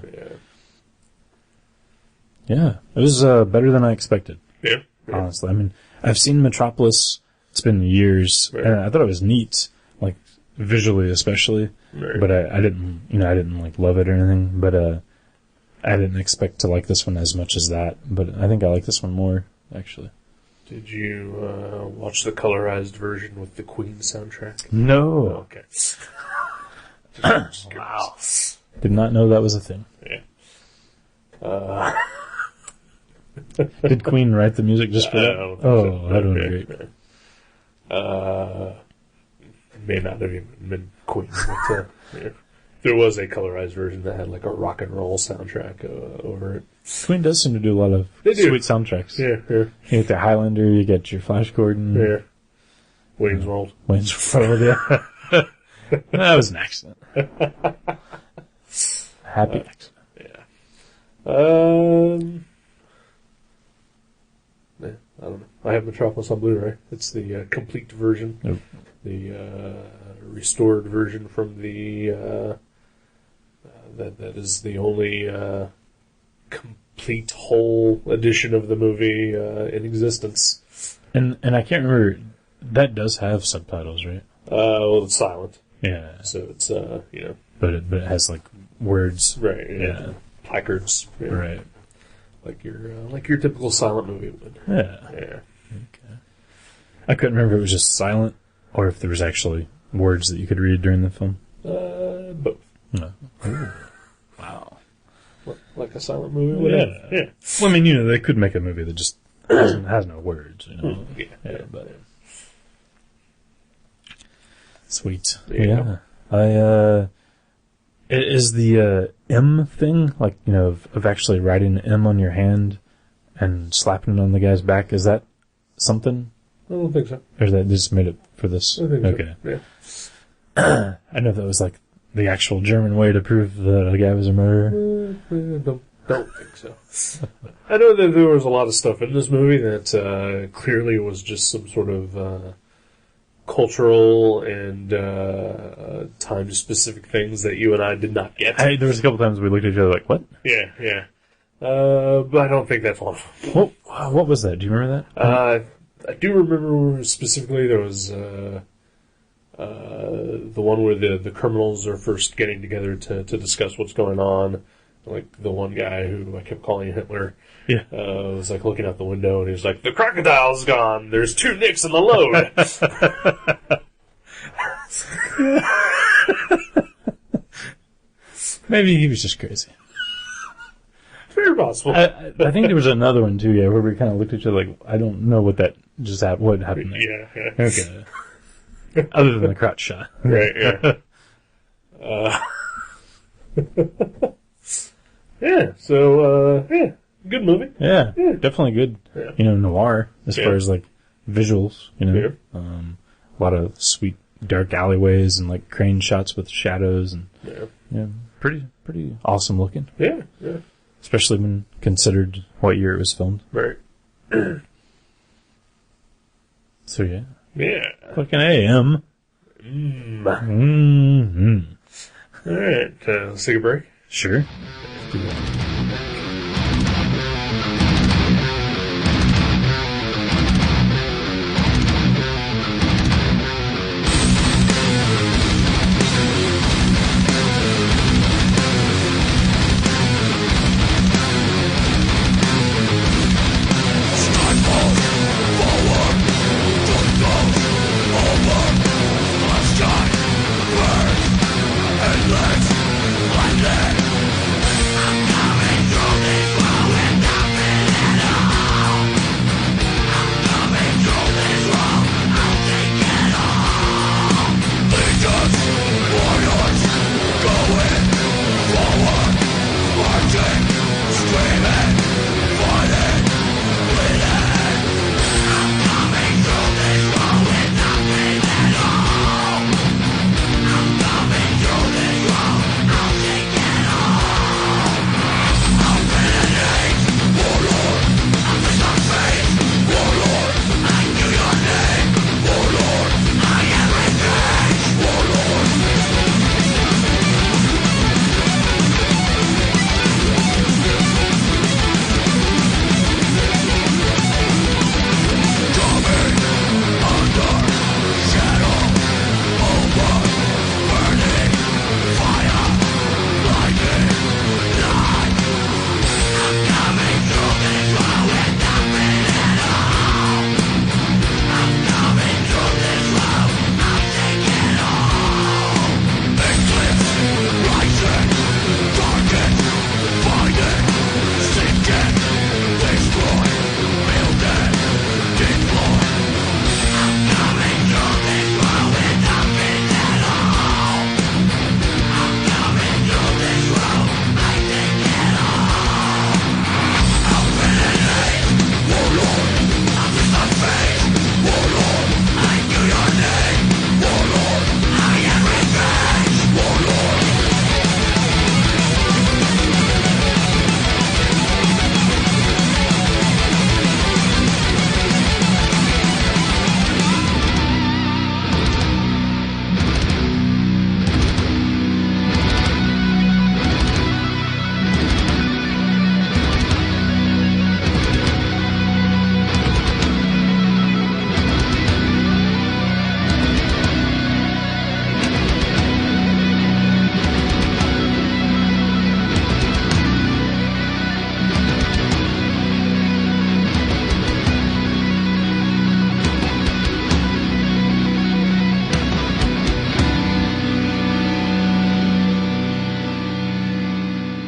Yeah. It was, better than I expected. Yeah. Honestly. I mean, I've seen Metropolis. It's been years. Right. And I thought it was neat, like, visually especially. Right. But I didn't, like, love it or anything. But, I didn't expect to like this one as much as that. But I think I like this one more, actually. Did you watch the colorized version with the Queen soundtrack? No. Okay. Wow. Did not know that was a thing. Yeah. Did Queen write the music just for that? So. That would be great. May not have even been Queen, but yeah. There was a colorized version that had like a rock and roll soundtrack over it. Queen does seem to do a lot of sweet soundtracks. Yeah. You get the Highlander, you get your Flash Gordon. Yeah. Wayne's World. Wayne's World, yeah. That was an accident. Happy accident. Yeah. I don't know. I have Metropolis on Blu-ray. It's the complete version. Nope. The restored version from the that is the only complete whole edition of the movie in existence. And I can't remember. That does have subtitles, right? Well, it's silent, Yeah. so it's you know. But it has like words. Right. Yeah. Placards. Yeah. Right. Like your typical silent movie would. Yeah. Yeah. Okay. I couldn't remember if it was just silent or if there was actually words that you could read during the film. Both. No. Wow. Like a silent movie would have. Yeah. Well, I mean, you know, they could make a movie that just has no words, you know. Yeah. But sweet. Yeah. Is the M thing, like, you know, of actually writing an M on your hand and slapping it on the guy's back, is that something? I don't think so. Or is that just made it for this? I think okay. so. Yeah. I know that was like the actual German way to prove that a guy was a murderer. Don't think so. I know that there was a lot of stuff in this movie that clearly was just some sort of cultural and time-specific things that you and I did not get. There was a couple times we looked at each other like, what? Yeah. But I don't think that's one of them. What was that? Do you remember that? I do remember specifically there was the one where the criminals are first getting together to discuss what's going on. Like the one guy who I kept calling Hitler. Yeah. Was like looking out the window and he was like, the crocodile's gone. There's 2 nicks in the load. Maybe he was just crazy. Very possible. I think there was another one too, where we kind of looked at each other like, I don't know what that just happened. What happened there? Yeah. Okay. Other than the crotch shot. Right, yeah. Yeah, so, good movie. Yeah, definitely good. Yeah. Noir, as far as, like, visuals, Yeah. A lot of sweet, dark alleyways and, like, crane shots with shadows and, pretty awesome looking. Yeah. Especially when considered what year it was filmed. Right. So, yeah. Yeah. Fucking AM. Mm-hmm. All right, let's take a break. Sure.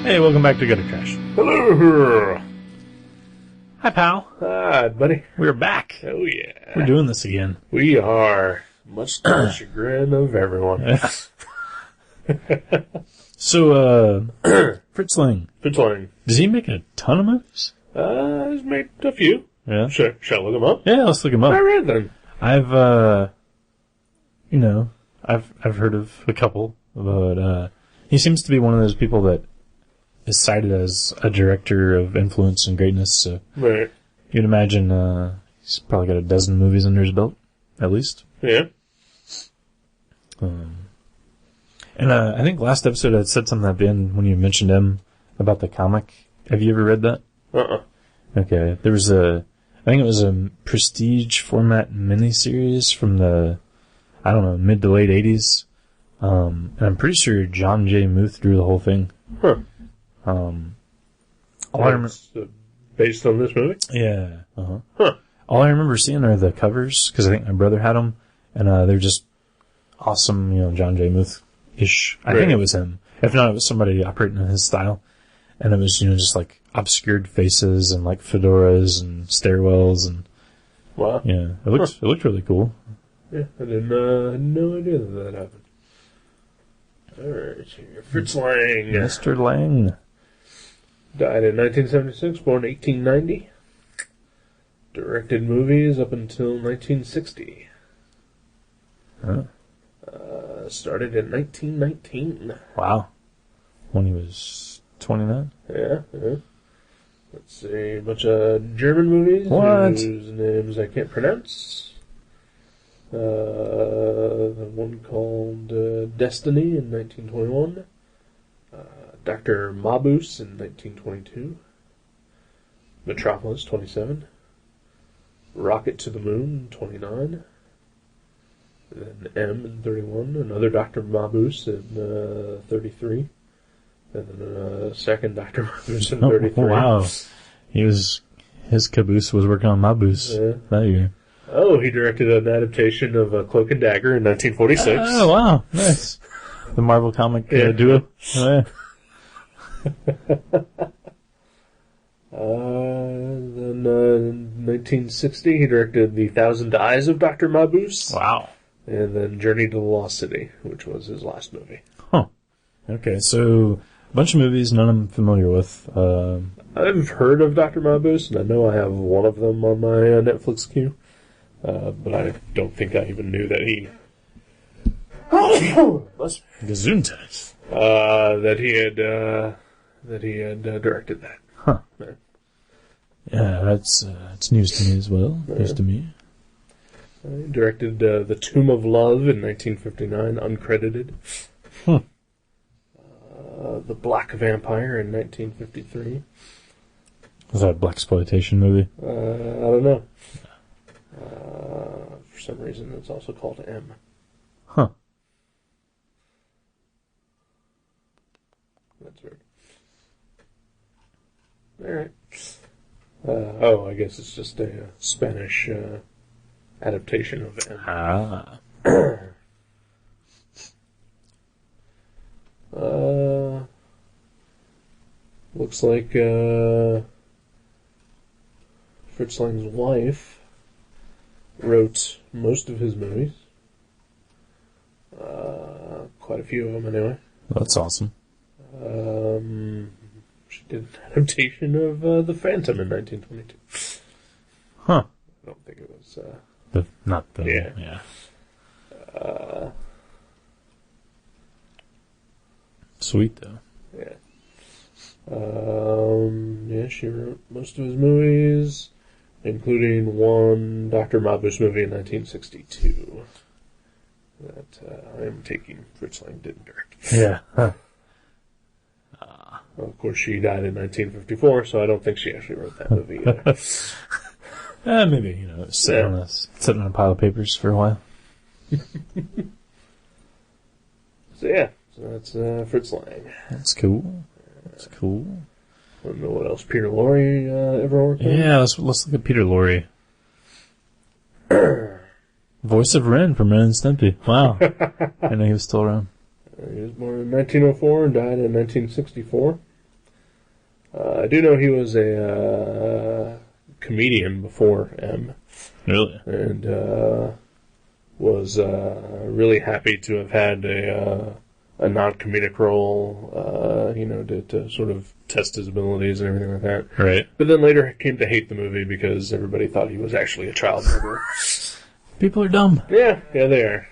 Hey, welcome back to Gutter Trash. Hello. Hi, pal. Hi, buddy. We're back. Oh, yeah. We're doing this again. We are. Much to the chagrin of everyone. So, Fritz Lang. Fritz Lang. Does he make a ton of movies? He's made a few. Yeah. Shall I look him up? Yeah, let's look him up. All right, then. I've heard of a couple, but he seems to be one of those people that is cited as a director of influence and greatness. So Right. you'd imagine he's probably got a dozen movies under his belt, at least. Yeah. And I think last episode I said something at the end when you mentioned him about the comic. Have you ever read that? Okay. There was I think it was a Prestige format miniseries from the, I don't know, mid to late 80s. And I'm pretty sure John J. Muth drew the whole thing. Huh. All I remember, based on this movie? yeah. Huh. All I remember seeing are the covers, because I think my brother had them, and they're just awesome, John J. Muth-ish. I think it was him. If not, it was somebody operating in his style. And it was, just like obscured faces and like fedoras and stairwells and... Wow. Yeah, it looked really cool. Yeah, I didn't, had no idea that happened. Alright, Fritz Lang. Mr. Lang. Died in 1976, born 1890. Directed movies up until 1960. Huh. Started in 1919. Wow. When he was 29? Yeah. Let's see, a bunch of German movies. What? Whose names I can't pronounce. The one called Destiny in 1921. Dr. Mabuse in 1922. Metropolis, 27. Rocket to the Moon, 29. Then M in 31. Another Dr. Mabuse in 33. And then second Dr. Mabuse in 33. Oh, wow. His caboose was working on Mabuse that year. Oh, he directed an adaptation of Cloak and Dagger in 1946. Oh, wow. Nice. The Marvel comic duo. Oh, yeah. Then in 1960, he directed The Thousand Eyes of Dr. Mabuse. Wow. And then Journey to the Lost City, which was his last movie. Huh. Okay, so a bunch of movies, none I'm familiar with. I've heard of Dr. Mabuse, and I know I have one of them on my Netflix queue. But I don't think I even knew that he... Gesundheit. that he had directed that. Huh. Yeah, that's news to me as well. News to me. He directed The Tomb of Love in 1959, uncredited. The Black Vampire in 1953. Was that a blaxploitation movie? I don't know. For some reason, it's also called M. Huh. That's weird. Alright. I guess it's just a Spanish adaptation of M. Ah. Looks like Fritz Lang's wife wrote most of his movies. Quite a few of them, anyway. That's awesome. She did an adaptation of The Phantom in 1922. Huh. I don't think it was... Yeah. Sweet, though. Yeah. She wrote most of his movies, including one Dr. Mabuse movie in 1962 that I am taking Fritz Lang didn't direct. Yeah. Huh. Well, of course, she died in 1954, so I don't think she actually wrote that movie either. Maybe, sitting on a pile of papers for a while. So that's Fritz Lang. That's cool. That's cool. I don't know what else Peter Lorre ever worked on. Yeah, let's look at Peter Lorre. Voice of Ren from Ren and Stimpy. Wow. I know he was still around. He was born in 1904 and died in 1964. I do know he was a comedian before M. Really? And was really happy to have had a non-comedic role, to sort of test his abilities and everything like that. Right. But then later came to hate the movie because everybody thought he was actually a child murderer. People are dumb. Yeah, they are.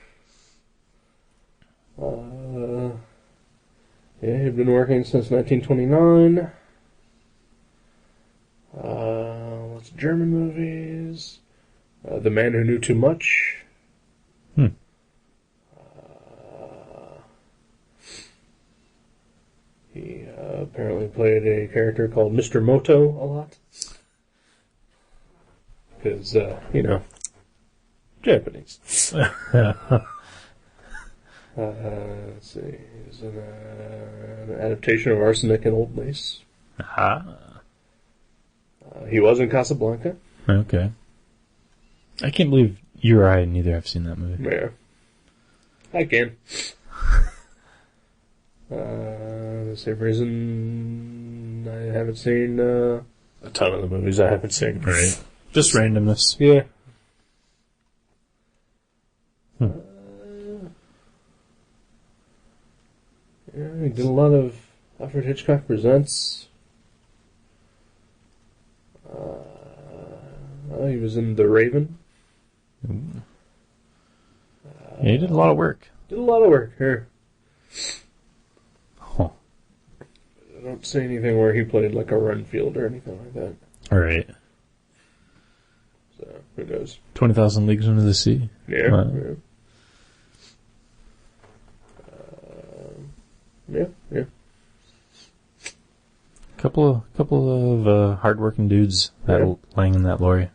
He'd been working since 1929. Lots of German movies. The Man Who Knew Too Much. Apparently played a character called Mr. Moto a lot. Because, Japanese. Let's see. He's in an adaptation of Arsenic and Old Lace. He was in Casablanca. Okay. I can't believe you or I neither have seen that movie. Yeah. I can. The same reason I haven't seen a ton of the movies I haven't seen. Right. Just randomness. Yeah. Yeah, he did a lot of Alfred Hitchcock Presents. He was in The Raven. Yeah, he did a lot of work. Did a lot of work here. Huh. I don't see anything where he played like a Renfield or anything like that. Alright. So, who knows? 20,000 Leagues Under the Sea. Yeah. Yeah. Couple of hard-working dudes laying in that lorry.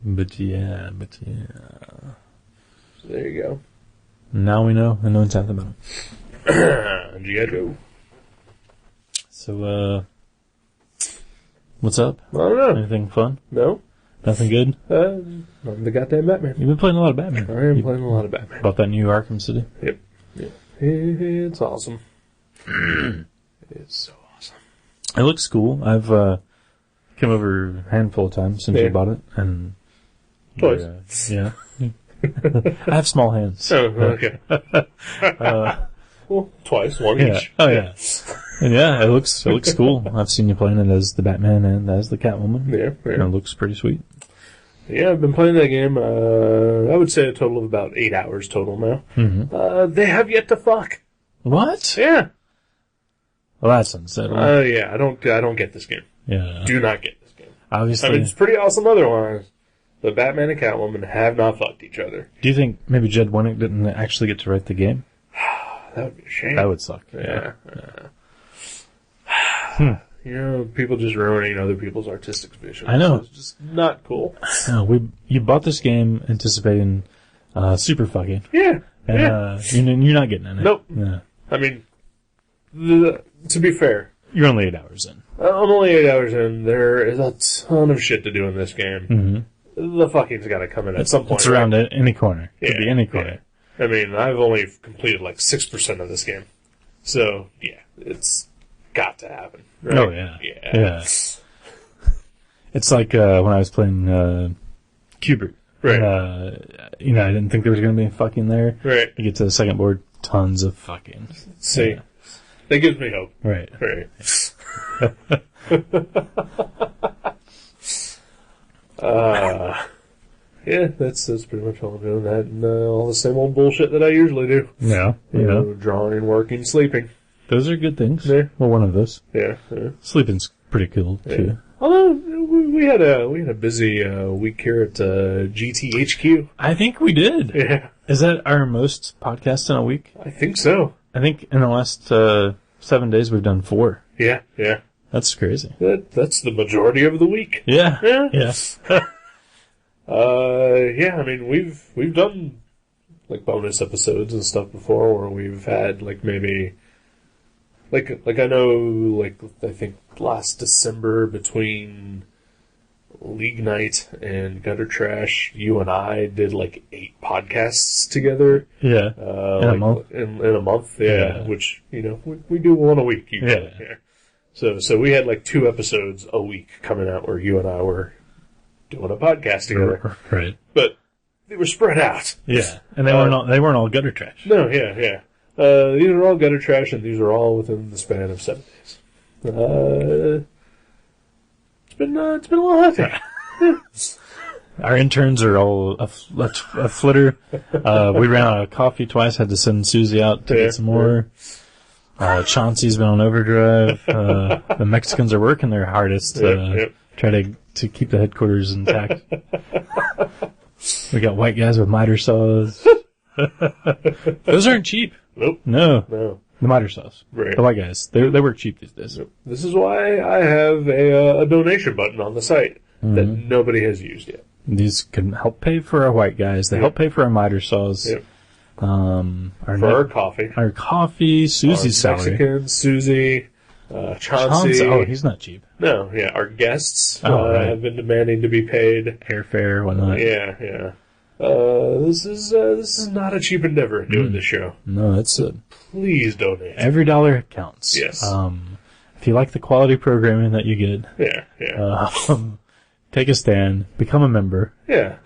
But yeah. So there you go. Now we know, and no one's talking about him. G.I. Joe. So, what's up? I don't know. Anything fun? No? Nothing good? I'm the goddamn Batman. You've been playing a lot of Batman. I am playing a lot of Batman. About that new Arkham City? Yep. It's awesome. It's so awesome. It looks cool. I've come over a handful of times since you bought it, and twice. Yeah. I have small hands. Oh, okay. Well, twice, one each. Oh yeah. And yeah, it looks cool. I've seen you playing it as the Batman and as the Catwoman. Yeah. And it looks pretty sweet. Yeah, I've been playing that game, I would say a total of about 8 hours total now. Mm-hmm. They have yet to fuck. What? Yeah. Well, that's unsettling. Yeah, I don't get this game. Yeah. Do not get this game. Obviously. I mean, it's pretty awesome otherwise. But Batman and Catwoman have not fucked each other. Do you think maybe Jed Winnick didn't actually get to write the game? That would be a shame. That would suck. Yeah. People just ruining other people's artistic vision. I know. It's just not cool. No, you bought this game anticipating super fucking. Yeah. And you're not getting in it. Nope. Yeah. I mean, to be fair, you're only 8 hours in. I'm only 8 hours in. There is a ton of shit to do in this game. Mm-hmm. The fucking's got to come in at some point. It's around any corner. Could be any corner. Yeah. I mean, I've only completed like 6% of this game. So, yeah, it's got to happen. Right? Oh, yeah. Yeah. It's like when I was playing Cubert. Right. I didn't think there was going to be fucking there. Right. You get to the second board, tons of fucking. See, that gives me hope. Right. Yeah, that's pretty much all I'm doing. That and all the same old bullshit that I usually do. Yeah. Drawing, working, sleeping. Those are good things. Yeah. Well, one of those. Yeah. Sleeping's pretty cool too. Although we had a busy week here at GTHQ. I think we did. Yeah. Is that our most podcasts in a week? I think so. I think in the last 7 days we've done 4. Yeah. That's crazy. That's the majority of the week. Yeah. I mean, we've done like bonus episodes and stuff before where we've had like maybe like I know I think last December between League Night and Gutter Trash, you and I did like 8 podcasts together. Yeah. In a month. In a month, yeah. Which, we do one a week usually. Yeah. So we had like 2 episodes a week coming out where you and I were doing a podcast together. Right. But they were spread out. Yeah. And they weren't all Gutter Trash. No, yeah. These are all Gutter Trash, and these are all within the span of 7 days. It's been a lot. Our interns are all a flitter. We ran out of coffee twice, had to send Susie out to get some more. Chauncey's been on overdrive. The Mexicans are working their hardest to try to keep the headquarters intact. We got white guys with miter saws. Those aren't cheap. Nope. No. No. The miter saws. Right. The white guys. They work cheap these days. This is why I have a donation button on the site that nobody has used yet. These can help pay for our white guys. They help pay for our miter saws. Yep. Our coffee. Our coffee. Susie's our salary. Mexican, Susie, Chauncey. Oh, he's not cheap. No, yeah. Our guests right. have been demanding to be paid. Airfare, whatnot. Yeah. This is not a cheap endeavor doing this show. No, it's Please donate. every dollar counts. Yes. If you like the quality programming that you get, Yeah. take a stand, become a member. Yeah.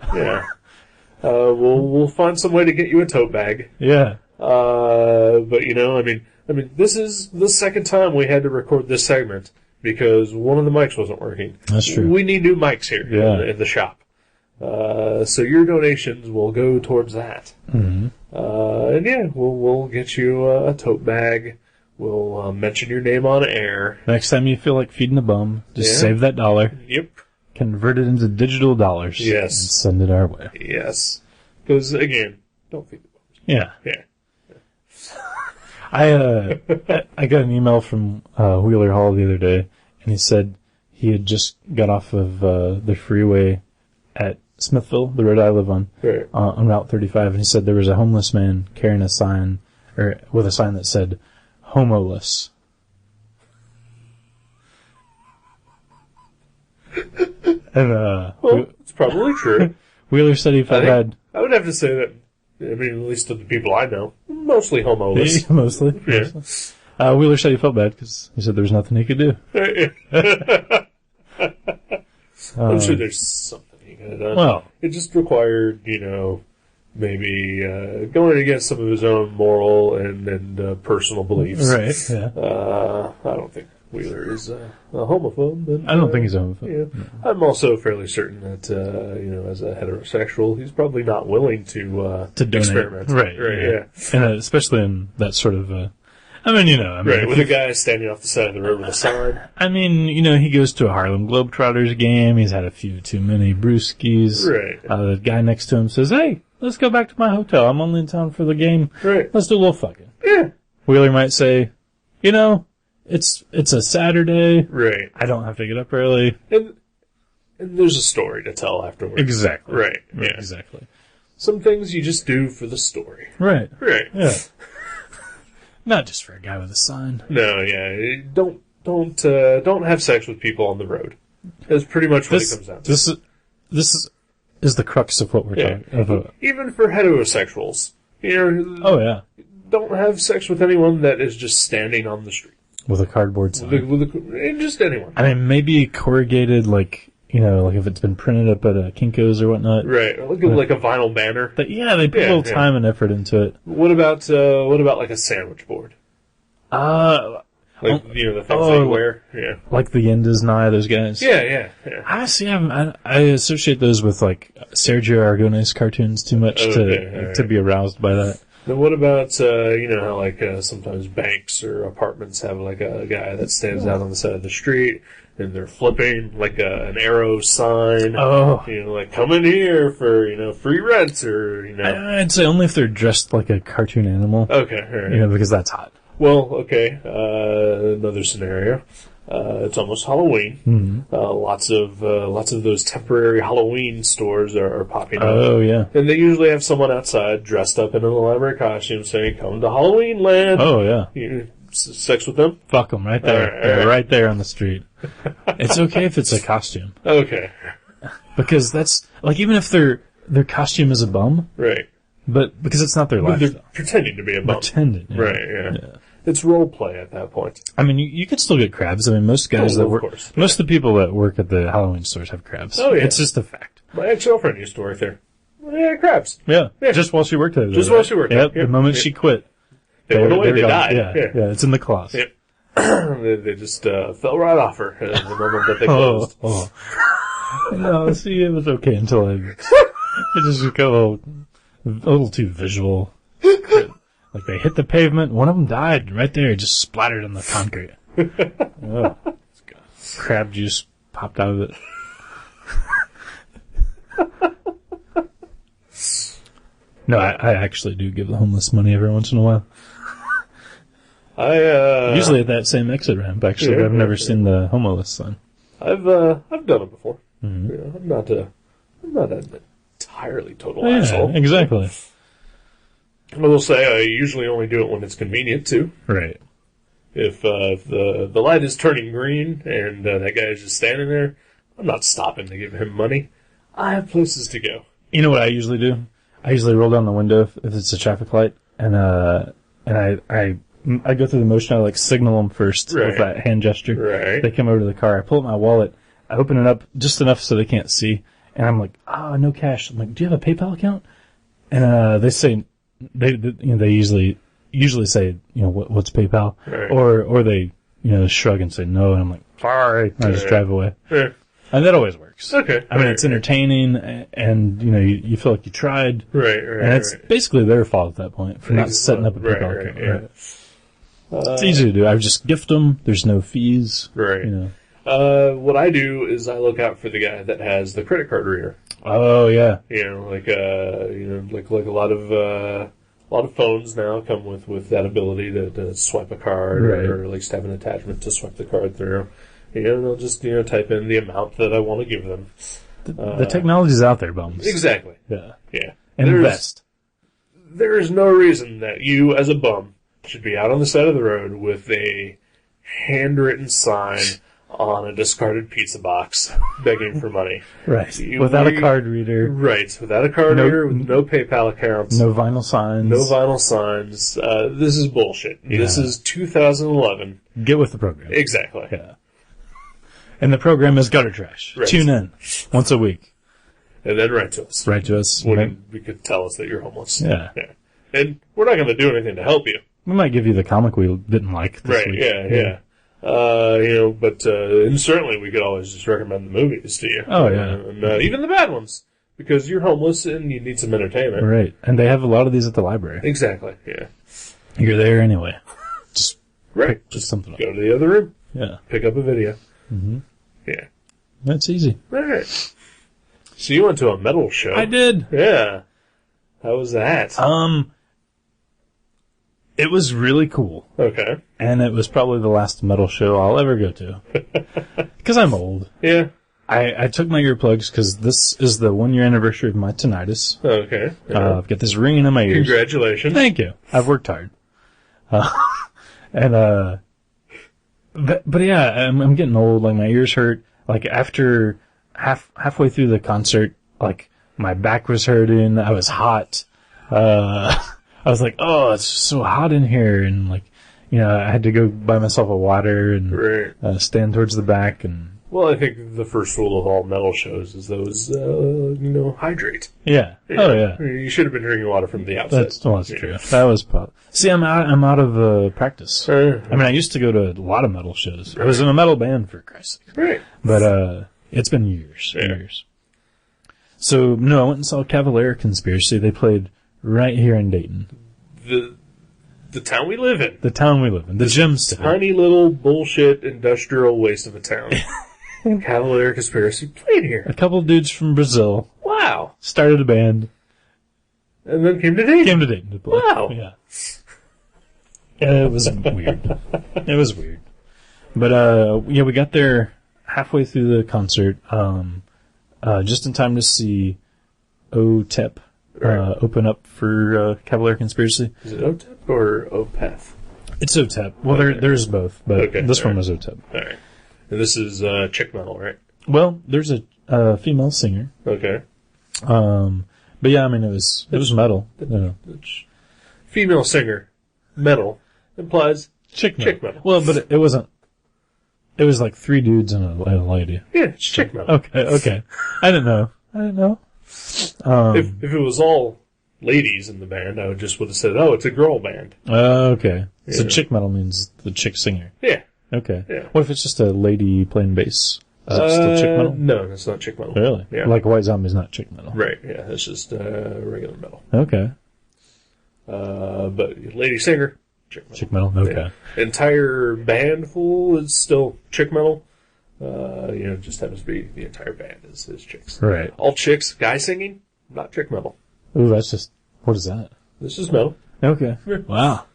We'll find some way to get you a tote bag. Yeah. But I mean, this is the second time we had to record this segment because one of the mics wasn't working. That's true. We need new mics here in the shop. So your donations will go towards that. Mm-hmm. And we'll get you a tote bag. We'll mention your name on air. Next time you feel like feeding a bum, just save that dollar, Yep. convert it into digital dollars, Yes. and send it our way. Yes. Because, again, don't feed the bums. Yeah. Yeah. I got an email from Wheeler Hall the other day, and he said he had just got off of the freeway at Smithville, the road I live on, Right. on Route 35, and he said there was a homeless man carrying a sign, or with a sign that said, "Homoless." And Well, it's probably true. Wheeler said he felt bad. I would have to say that, I mean, at least of the people I know, mostly homoless. Mostly. Yeah. Wheeler said he felt bad because he said there was nothing he could do. I'm sure there's something he could have done. Well, it just required, maybe going against some of his own moral and personal beliefs. right, yeah. I don't think Wheeler is a homophobe. And, I don't think he's a homophobe. Yeah. I'm also fairly certain that, as a heterosexual, he's probably not willing to donate. experiment. Right, Yeah. And especially in that sort of, Right, if with you- a guy standing off the side of the road with a sign. he goes to a Harlem Globetrotters game, he's had a few too many brewskis. Right. The guy next to him says, "Hey, let's go back to my hotel. I'm only in town for the game. Right. Let's do a little fucking." Yeah. Wheeler might say, it's a Saturday. Right. I don't have to get up early. And there's a story to tell afterwards. Exactly. Right. Yeah. Exactly. Some things you just do for the story. Right. Right. Yeah. Not just for a guy with a sign. No, yeah. Don't have sex with people on the road. That's pretty much what it comes down to. This is the crux of what we're talking about. Even for heterosexuals. Oh, yeah. Don't have sex with anyone that is just standing on the street. With a cardboard sign. Just anyone. I mean, maybe corrugated, like if it's been printed up at a Kinko's or whatnot. Right. Like a vinyl banner. But yeah, they put a little time and effort into it. What about like a sandwich board? The things they wear? Yeah. Like the Yendas Nye, those guys. Yeah. Honestly, I associate those with like Sergio Aragonés cartoons too much to be aroused by that. Then what about, how sometimes banks or apartments have like a guy that stands out on the side of the street and they're flipping like an arrow sign. Oh. Like come in here for, free rent or, I'd say only if they're dressed like a cartoon animal. Okay, all right. Because that's hot. Well, okay, another scenario. It's almost Halloween. Mm-hmm. Lots of those temporary Halloween stores are popping up. Oh, yeah. And they usually have someone outside dressed up in an elaborate costume saying, "Come to Halloween Land." Oh, yeah. Sex with them? Fuck them right there. All right. They're right there on the street. It's okay if it's a costume. Okay. Because that's, like, even if their costume is a bum, Right. but because it's not their But life, they're though. pretending to be a bum. Pretending. Yeah. Right, yeah. It's role play at that point. I mean, you could still get crabs. I mean, most guys that of work, course. most of the people that work at the Halloween stores have crabs. Oh, yeah. It's just a fact. My ex-girlfriend used to work there. Yeah, crabs. Yeah. Yeah. Just while she worked there. Just while she worked there. Yep. The moment she quit. They went away, they gone. died. Yeah. It's in the clause. Yeah. They just fell right off her at the moment that they closed. Oh. No, see, it was okay until it just got a little too visual. Like they hit the pavement, one of them died right there, just splattered on the concrete. Oh. Crab juice popped out of it. No, I actually do give the homeless money every once in a while. Usually at that same exit ramp, actually, but I've never seen the homeless sign. I've done it before. Mm-hmm. Yeah, I'm not an entirely total asshole. Exactly. I will say I usually only do it when it's convenient too. Right. If the light is turning green and that guy is just standing there, I'm not stopping to give him money. I have places to go. You know what I usually do? I usually roll down the window if it's a traffic light, and I go through the motion. I like signal them first with that hand gesture. Right. They come over to the car. I pull up my wallet. I open it up just enough so they can't see, and I'm like, no cash. I'm like, do you have a PayPal account? And they say they usually say, what's PayPal, right. or they shrug and say no, and I'm like, sorry. I just drive away. Yeah. And that always works. Okay. I mean, it's entertaining, and you feel like you tried. Right. And it's basically their fault at that point for not setting up a PayPal account. Right. It's easy to do. I just gift them. There's no fees. Right. What I do is I look out for the guy that has the credit card reader. Oh yeah. Like a lot of phones now come with that ability to swipe a card, right. or at least have an attachment to swipe the card through. And they'll just type in the amount that I want to give them. The technology's out there, bums. Exactly. Yeah. Yeah. Invest. There is no reason that you, as a bum, should be out on the side of the road with a handwritten sign on a discarded pizza box begging for money. Right. Without a card reader. Right. Without a card reader, with no PayPal accounts. No vinyl signs. This is bullshit. Yeah. This is 2011. Get with the program. Exactly. Yeah. And the program is Gutter Trash. Right. Tune in once a week. And then write to us. Write to us. When you could tell us that you're homeless. Yeah. And we're not going to do anything to help you. We might give you the comic we didn't like this week. Yeah. And certainly we could always just recommend the movies to you. Oh, yeah. And even the bad ones. Because you're homeless and you need some entertainment. Right. And they have a lot of these at the library. Exactly, yeah. You're there anyway. Just pick something up. Go to the other room. Yeah. Pick up a video. Mm-hmm. Yeah. That's easy. All right. So you went to a metal show. I did. Yeah. How was that? It was really cool. Okay. And it was probably the last metal show I'll ever go to. Because I'm old. Yeah. I took my earplugs because this is the 1-year anniversary of my tinnitus. Okay. Yeah. I've got this ringing in my ears. Congratulations. Thank you. I've worked hard. But yeah, I'm getting old. Like, my ears hurt. Like, after halfway through the concert, like, my back was hurting. I was hot. I was like, oh, it's so hot in here. And, like, I had to go buy myself a water and stand towards the back. And well, I think the first rule of all metal shows is those, hydrate. Yeah. Oh, yeah. You should have been drinking water from the outset. That's true. That was see, I'm out of practice. I mean, I used to go to a lot of metal shows. I was in a metal band, for Christ's sake. Right. But it's been years. So, no, I went and saw Cavalier Conspiracy. They played right here in Dayton. The town we live in. The town we live in. The gym city. Tiny little bullshit industrial waste of a town. Cavalier Conspiracy played here. A couple of dudes from Brazil. Wow. Started a band. And then came to Dayton. To play. Wow. Yeah. It was weird. It was weird. But, we got there halfway through the concert, just in time to see OTEP open up for Cavalier Conspiracy. Is it OTEP or OPEF? It's OTEP. Well, there's both, but this one was OTEP. All right. And this is chick metal, right? Well, there's a female singer. Okay. But yeah, I mean, it was metal. Female singer, metal, implies chick metal. Well, but it wasn't. It was like 3 dudes and a lady. Yeah, it's chick metal. Okay. I didn't know. If it was all ladies in the band, I would have said, oh, it's a girl band. Okay. Yeah. So chick metal means the chick singer. Yeah. Okay. Yeah. What if it's just a lady playing bass? Is it still chick metal? No, it's not chick metal. Really? Yeah. Like White Zombie's not chick metal. Right, yeah, it's just regular metal. Okay. But lady singer, chick metal. Chick metal, okay. Yeah. Entire band full is still chick metal. Just happens to be the entire band is chicks. Right. All chicks, guy singing, not chick metal. Ooh, that's just What is that? This is metal. Okay. Yeah. Wow.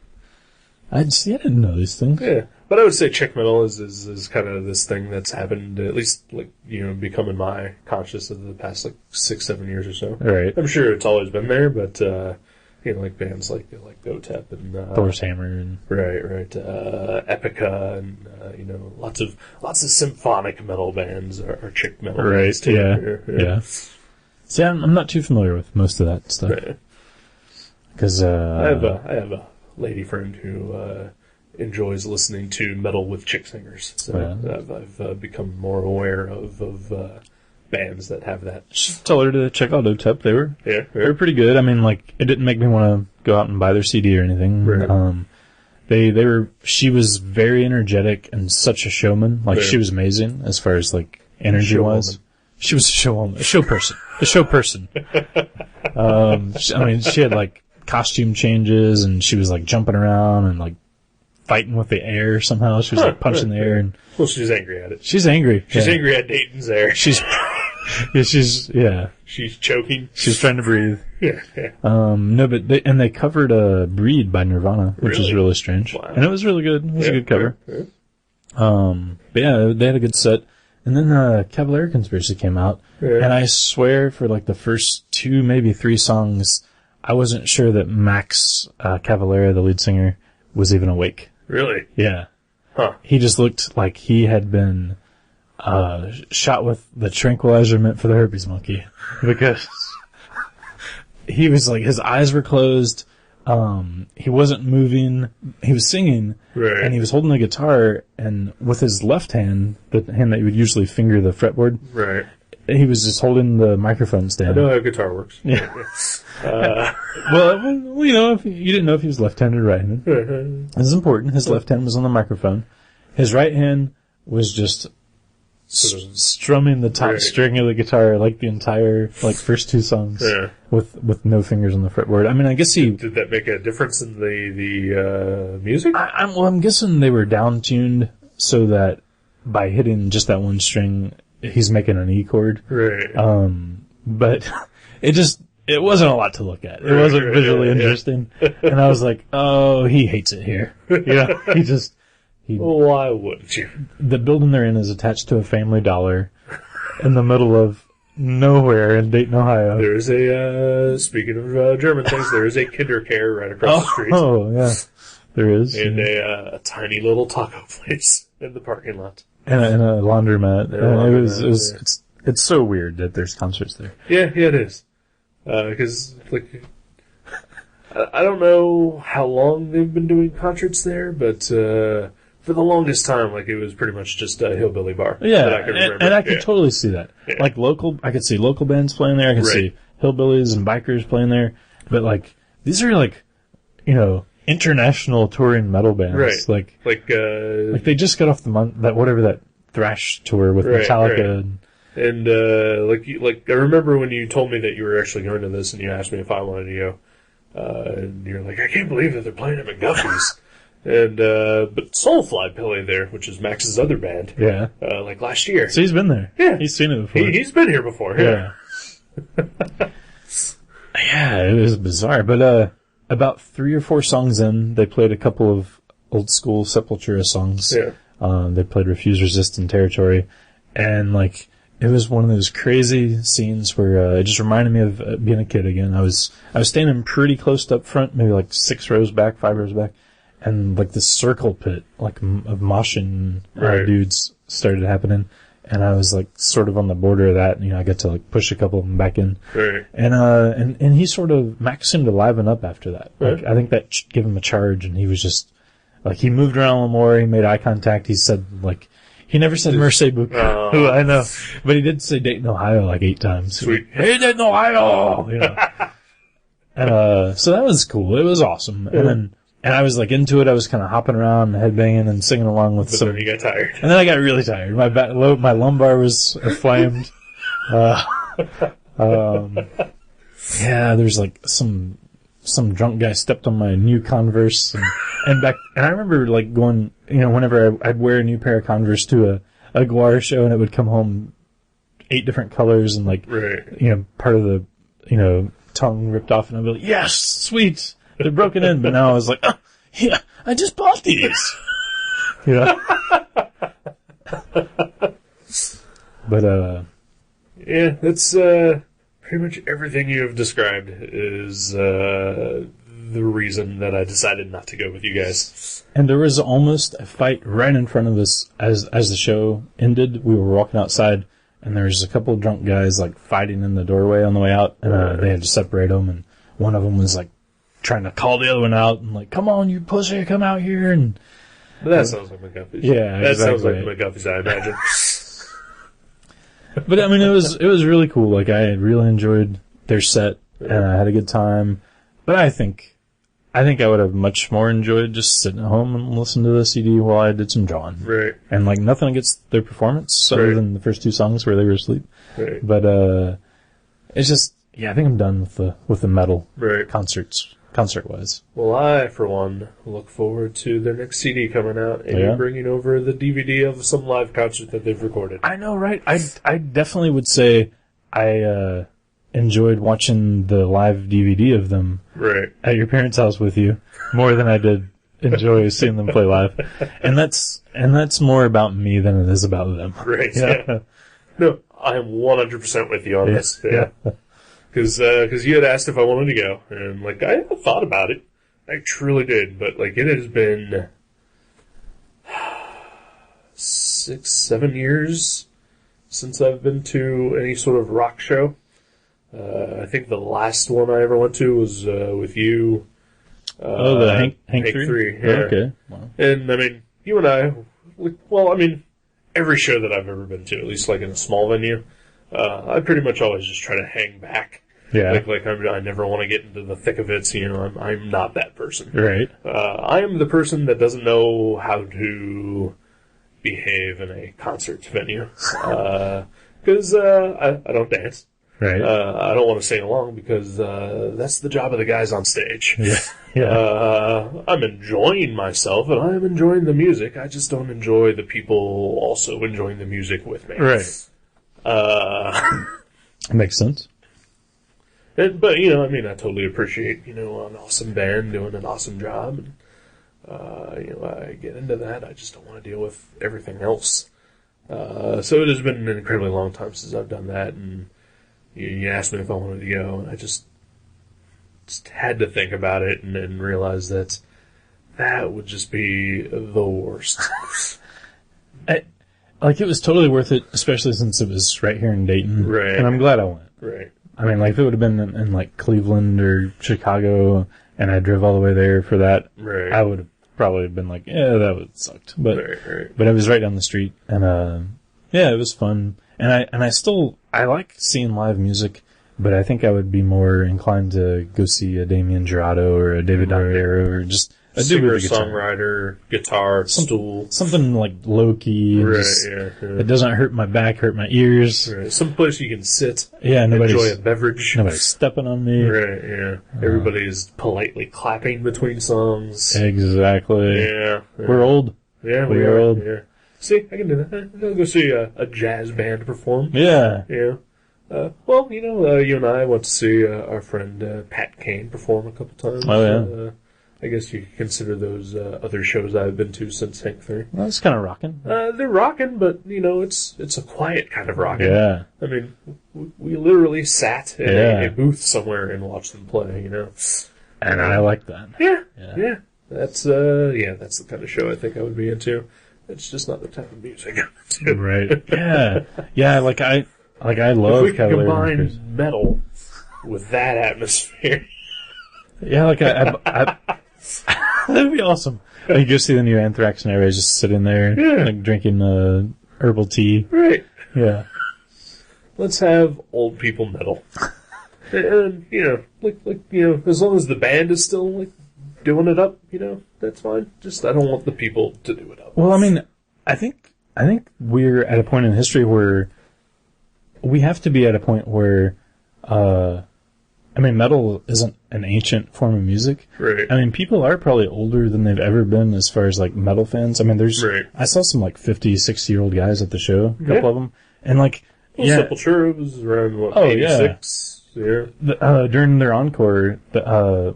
I didn't know these things. Yeah. But I would say chick metal is kind of this thing that's happened, at least, like, you know, become in my conscious of the past, like, 6-7 years or so. Right. I'm sure it's always been there, but, you know, like bands like OTEP and, Thor's Hammer and... Right. Epica and, you know, lots of symphonic metal bands are chick metal bands too. Yeah. See, I'm not too familiar with most of that stuff. Right. Because, I have a lady friend who, enjoys listening to metal with chick singers. So I've become more aware of bands that have that. Just tell her to check out OTEP. They were Yeah. pretty good. I mean, like, it didn't make me want to go out and buy their CD or anything. Right. She was very energetic and such a showman. Like, she was amazing as far as, like, energy-wise. She was a show person. I mean, she had, like, costume changes and she was, like, jumping around and, like, fighting with the air somehow. She was, like, punching the air and... Well, she's angry at it. She's angry. She's angry at Dayton's air. She's choking. She's trying to breathe. Yeah. No, but they covered Breed by Nirvana, which is really strange. Wow. And it was really good. It was a good cover. Yeah. But yeah, they had a good set. And then Cavalier Conspiracy came out. Yeah. And I swear for like the first 2, maybe 3 songs, I wasn't sure that Max Cavalera, the lead singer, was even awake. Really? Yeah. Huh. He just looked like he had been shot with the tranquilizer meant for the herpes monkey. Because he was like, his eyes were closed, he wasn't moving, he was singing, right. And he was holding the guitar, and with his left hand, the hand that you would usually finger the fretboard, right. He was just holding the microphone stand. I know how guitar works. Yeah. Well, you know, if you didn't know if he was left-handed or right-handed. This is important. His left hand was on the microphone. His right hand was just strumming the top string of the guitar, like the entire, like, first 2 songs. Yeah. With no fingers on the fretboard. I mean, I guess Did that make a difference in the music? I'm guessing they were down-tuned so that by hitting just that one string, he's making an E chord. Right. But it wasn't a lot to look at. It wasn't visually interesting. And I was like, oh, he hates it here. Yeah. Why wouldn't you? The building they're in is attached to a Family Dollar in the middle of nowhere in Dayton, Ohio. There is a, speaking of German things, there is a Kindercare right across the street. Oh, yeah. There is. And a tiny little taco place in the parking lot. And a laundromat. It's so weird that there's concerts there. Yeah, it is. Because, like, I don't know how long they've been doing concerts there, but for the longest time, like, it was pretty much just a hillbilly bar. Yeah, that I can remember. And I could totally see that. Yeah. Like, I could see local bands playing there. I could see hillbillies and bikers playing there. But, like, these are, like, you know, international touring metal bands. Right. Like they just got off that thrash tour with Metallica. Right. And like I remember when you told me that you were actually going to this, and you asked me if I wanted to go, and you're like, I can't believe that they're playing at McGuffey's. And but Soulfly played there, which is Max's other band. Yeah. Like last year. So he's been there. Yeah. He's seen it before. He's been here before. Yeah. Yeah, it was bizarre, but about 3 or 4 songs in, they played a couple of old school Sepultura songs. Yeah. They played Refuse, Resist, and Territory. And, like, it was one of those crazy scenes where it just reminded me of being a kid again. I was standing pretty close up front, maybe like 6 rows back, 5 rows back, and, like, this circle pit, like, of moshing dudes started happening. And I was, like, sort of on the border of that, and, you know, I got to, like, push a couple of them back in. Right. And he sort of, Max seemed to liven up after that. Right. Like, I think that gave him a charge, and he was just, like, he moved around a little more, he made eye contact, he said, like, he never said Mercy Buka. Oh. I know. But he did say Dayton, Ohio, like 8 times. Sweet. Hey, Dayton, Ohio! You know. And, so that was cool. It was awesome. Yeah. And I was, like, into it. I was kind of hopping around and headbanging and singing along with But then you got tired. And then I got really tired. My lumbar was inflamed. Yeah, there's, like, some drunk guy stepped on my new Converse and I remember, like, going, you know, whenever I'd wear a new pair of Converse to a Guar show, and it would come home 8 different colors and, like, Right. you know, part of the, you know, tongue ripped off, and I'd be like, yes, sweet, they're broken in. But now I was like, oh, yeah, I just bought these. You know? But, yeah, that's, pretty much everything you have described is, the reason that I decided not to go with you guys. and there was almost a fight right in front of us as the show ended. We were walking outside, and there was a couple of drunk guys, like, fighting in the doorway on the way out, and they had to separate them, and one of them was, like, trying to call the other one out, and like, come on, you pussy, come out here, and... That sounds like McGuffey's. Yeah, that exactly. sounds like McGuffey's, I imagine. But, I mean, it was really cool. Like, I really enjoyed their set, and I had a good time. But I think I would have much more enjoyed just sitting at home and listening to the CD while I did some drawing. Right. And, like, nothing against their performance, other than the first two songs where they were asleep. Right. But, it's just, yeah, I think I'm done with the metal concert-wise. Well, I, for one, look forward to their next CD coming out and bringing over the DVD of some live concert that they've recorded. I know, right? I definitely would say I enjoyed watching the live DVD of them at your parents' house with you more than I did enjoy seeing them play live. And that's more about me than it is about them. Right, yeah. No, I am 100% with you on this. Yeah. Because you had asked if I wanted to go, and, like, I thought about it. I truly did, but, like, it has been 6-7 years since I've been to any sort of rock show. I think the last one I ever went to was with you. The Hank 3? Yeah. Okay. Wow. And, I mean, you and I, well, I mean, every show that I've ever been to, at least, like, in a small venue, I pretty much always just try to hang back. Yeah. Like I never want to get into the thick of it, so, you know, I'm not that person. Right. I am the person that doesn't know how to behave in a concert venue. Because, I don't dance. Right. I don't want to sing along because, that's the job of the guys on stage. Yeah. Yeah. I'm enjoying myself and I am enjoying the music. I just don't enjoy the people also enjoying the music with me. Right. Makes sense. But, you know, I mean, I totally appreciate, you know, an awesome band doing an awesome job. And, you know, I get into that. I just don't want to deal with everything else. So it has been an incredibly long time since I've done that. And you asked me if I wanted to go. And I just had to think about it and realize that would just be the worst. It was totally worth it, especially since it was right here in Dayton. Right. And I'm glad I went. Right. I mean, like, if it would have been in like, Cleveland or Chicago, and I drove all the way there for that, Right. I would have probably been like, yeah, that would have sucked. But, Right. but it was right down the street, and, yeah, it was fun. And I like seeing live music, but I think I would be more inclined to go see a Damien Jurado or a David Dondero or just a dude with a guitar. Singer-songwriter, guitar, stool. Something like low-key. Right, just, yeah. It doesn't hurt my back, hurt my ears. Right. Some place you can sit, Yeah, enjoy a beverage. Nobody's stepping on me. Right, yeah. Everybody's politely clapping between songs. Exactly. Yeah. We're old. Yeah, we are old. Yeah. See, I can do that. I'll go see a jazz band perform. Yeah. Yeah. Well, you know, you and I went to see our friend Pat Kane perform a couple times. Oh, yeah. I guess you could consider those other shows I've been to since Hank 3. Well, it's kind of rocking. They're rocking, but, you know, it's a quiet kind of rocking. Yeah. I mean, we literally sat in a booth somewhere and watched them play, you know. And I like that. Yeah. That's the kind of show I think I would be into. It's just not the type of music I'm into. Right. Yeah. Yeah, like I love if we could Cavalier combine Drinkers. metal with that atmosphere. Yeah, like that'd be awesome. Like, you go see the new Anthrax and everybody's just sitting there, like, drinking herbal tea. Right. Yeah. Let's have old people metal. And, you know, like, you know, as long as the band is still, like, doing it up, you know, that's fine. Just, I don't want the people to do it up. Well, I mean, I think we're at a point in history where we have to be at a point where, I mean, metal isn't an ancient form of music. Right. I mean, people are probably older than they've ever been as far as, like, metal fans. I mean, I saw some, like, 50, 60-year-old guys at the show, a couple of them, and, like, Well, Sepultura was around, what, 86? Yeah. During their encore,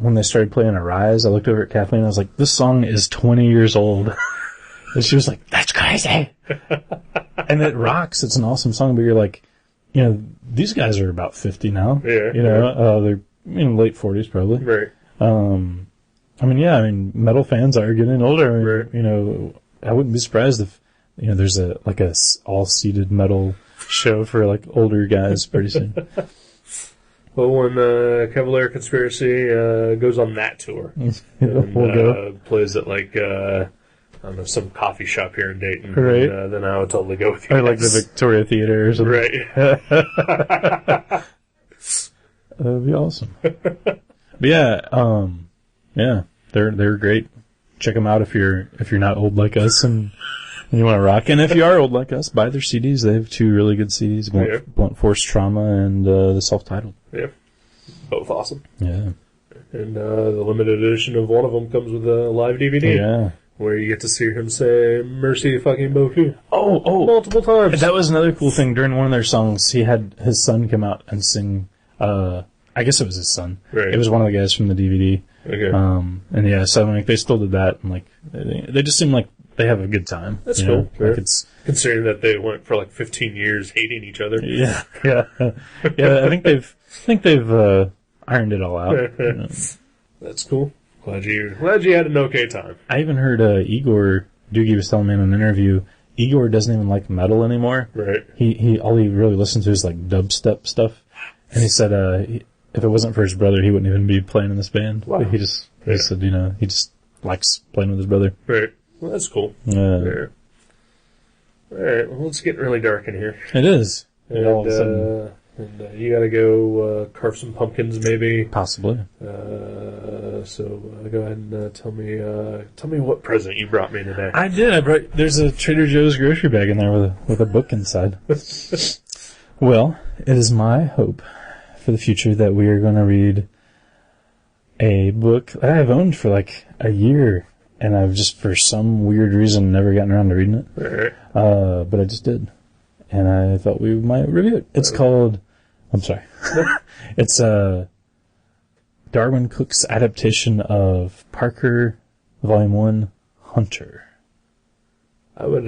when they started playing Arise, I looked over at Kathleen and I was like, this song is 20 years old. And she was like, that's crazy. And it rocks. It's an awesome song, but you're like, these guys are about 50 now. Yeah. They're in late 40s probably. Right. Metal fans are getting older. Right. I wouldn't be surprised if, there's a all-seated metal show for, older guys pretty soon. Well, when Cavalier Conspiracy goes on that tour, and, we'll go. Plays at, I don't know, some coffee shop here in Dayton, right. And, then I would totally go with you. Or, the Victoria Theater or something. Right. That'd be awesome. But yeah, they're great. Check them out if you're not old like us and you want to rock. And if you are old like us, buy their CDs. They have 2 really good CDs: Blunt Force Trauma and the self-titled. Yeah, both awesome. Yeah, and the limited edition of one of them comes with a live DVD. Yeah, where you get to see him say "Mercy fucking beaucoup." Oh, multiple times. That was another cool thing. During one of their songs, he had his son come out and sing. I guess it was his son. Right. It was one of the guys from the DVD. Okay. So they still did that, and they just seem like they have a good time. That's cool. Sure. It's considering that they went for 15 years hating each other. Yeah. I think they've ironed it all out. That's cool. Glad you had an okay time. I even heard Igor Doogie was telling me in an interview. Igor doesn't even like metal anymore. Right. He all he really listens to is dubstep stuff, and he said if it wasn't for his brother, he wouldn't even be playing in this band. Wow. He said, he just likes playing with his brother. Right. Well, that's cool. Yeah. All right. Well, it's getting really dark in here. It is. And, all of a sudden, you gotta go carve some pumpkins, maybe. Possibly. So go ahead and tell me what present you brought me today. I did. There's a Trader Joe's grocery bag in there with a book inside. Well, it is my hope for the future that we are going to read a book that I've owned for a year, and I've just, for some weird reason, never gotten around to reading it. Right. But I just did. And I thought we might review it. It's called... I'm sorry. It's Darwin Cook's adaptation of Parker, Volume 1, Hunter. I would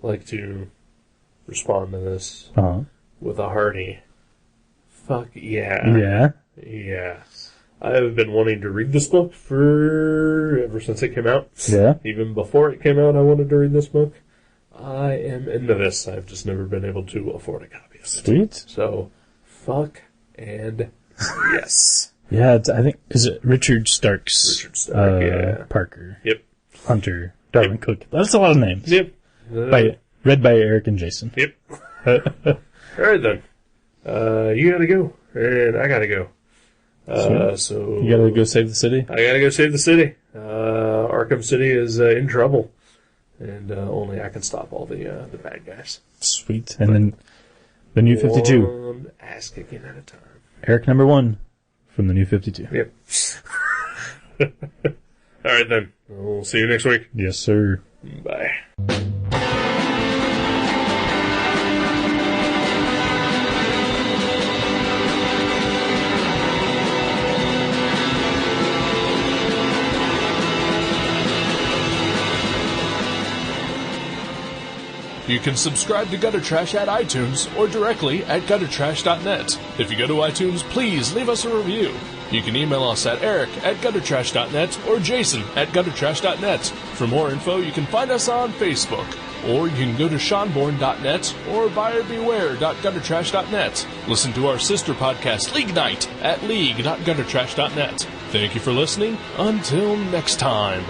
like to respond to this with a hearty fuck yeah. Yeah? Yeah. I've been wanting to read this book ever since it came out. Yeah? Even before it came out, I wanted to read this book. I am into this. I've just never been able to afford a copy of it. Sweet. So, fuck and yes. Yeah, I think, is it Richard Starks? Richard Stark, yeah. Parker. Yep. Hunter. Darwin Cook. That's a lot of names. Yep. Read by Eric and Jason. Yep. Alright then. You gotta go. And I gotta go. So you gotta go save the city? I gotta go save the city. Arkham City is in trouble. And only I can stop all the bad guys. Sweet. And then the New 52. One ass kicking at a time. Eric number 1 from the New 52. Yep. Alright then. We'll see you next week. Yes, sir. Bye. You can subscribe to Gutter Trash at iTunes or directly at guttertrash.net. If you go to iTunes, please leave us a review. You can email us at eric@guttertrash.net or jason@guttertrash.net. For more info, you can find us on Facebook, or you can go to seanborn.net or buyerbeware.guttertrash.net. Listen to our sister podcast, League Night, at league.guttertrash.net. Thank you for listening. Until next time.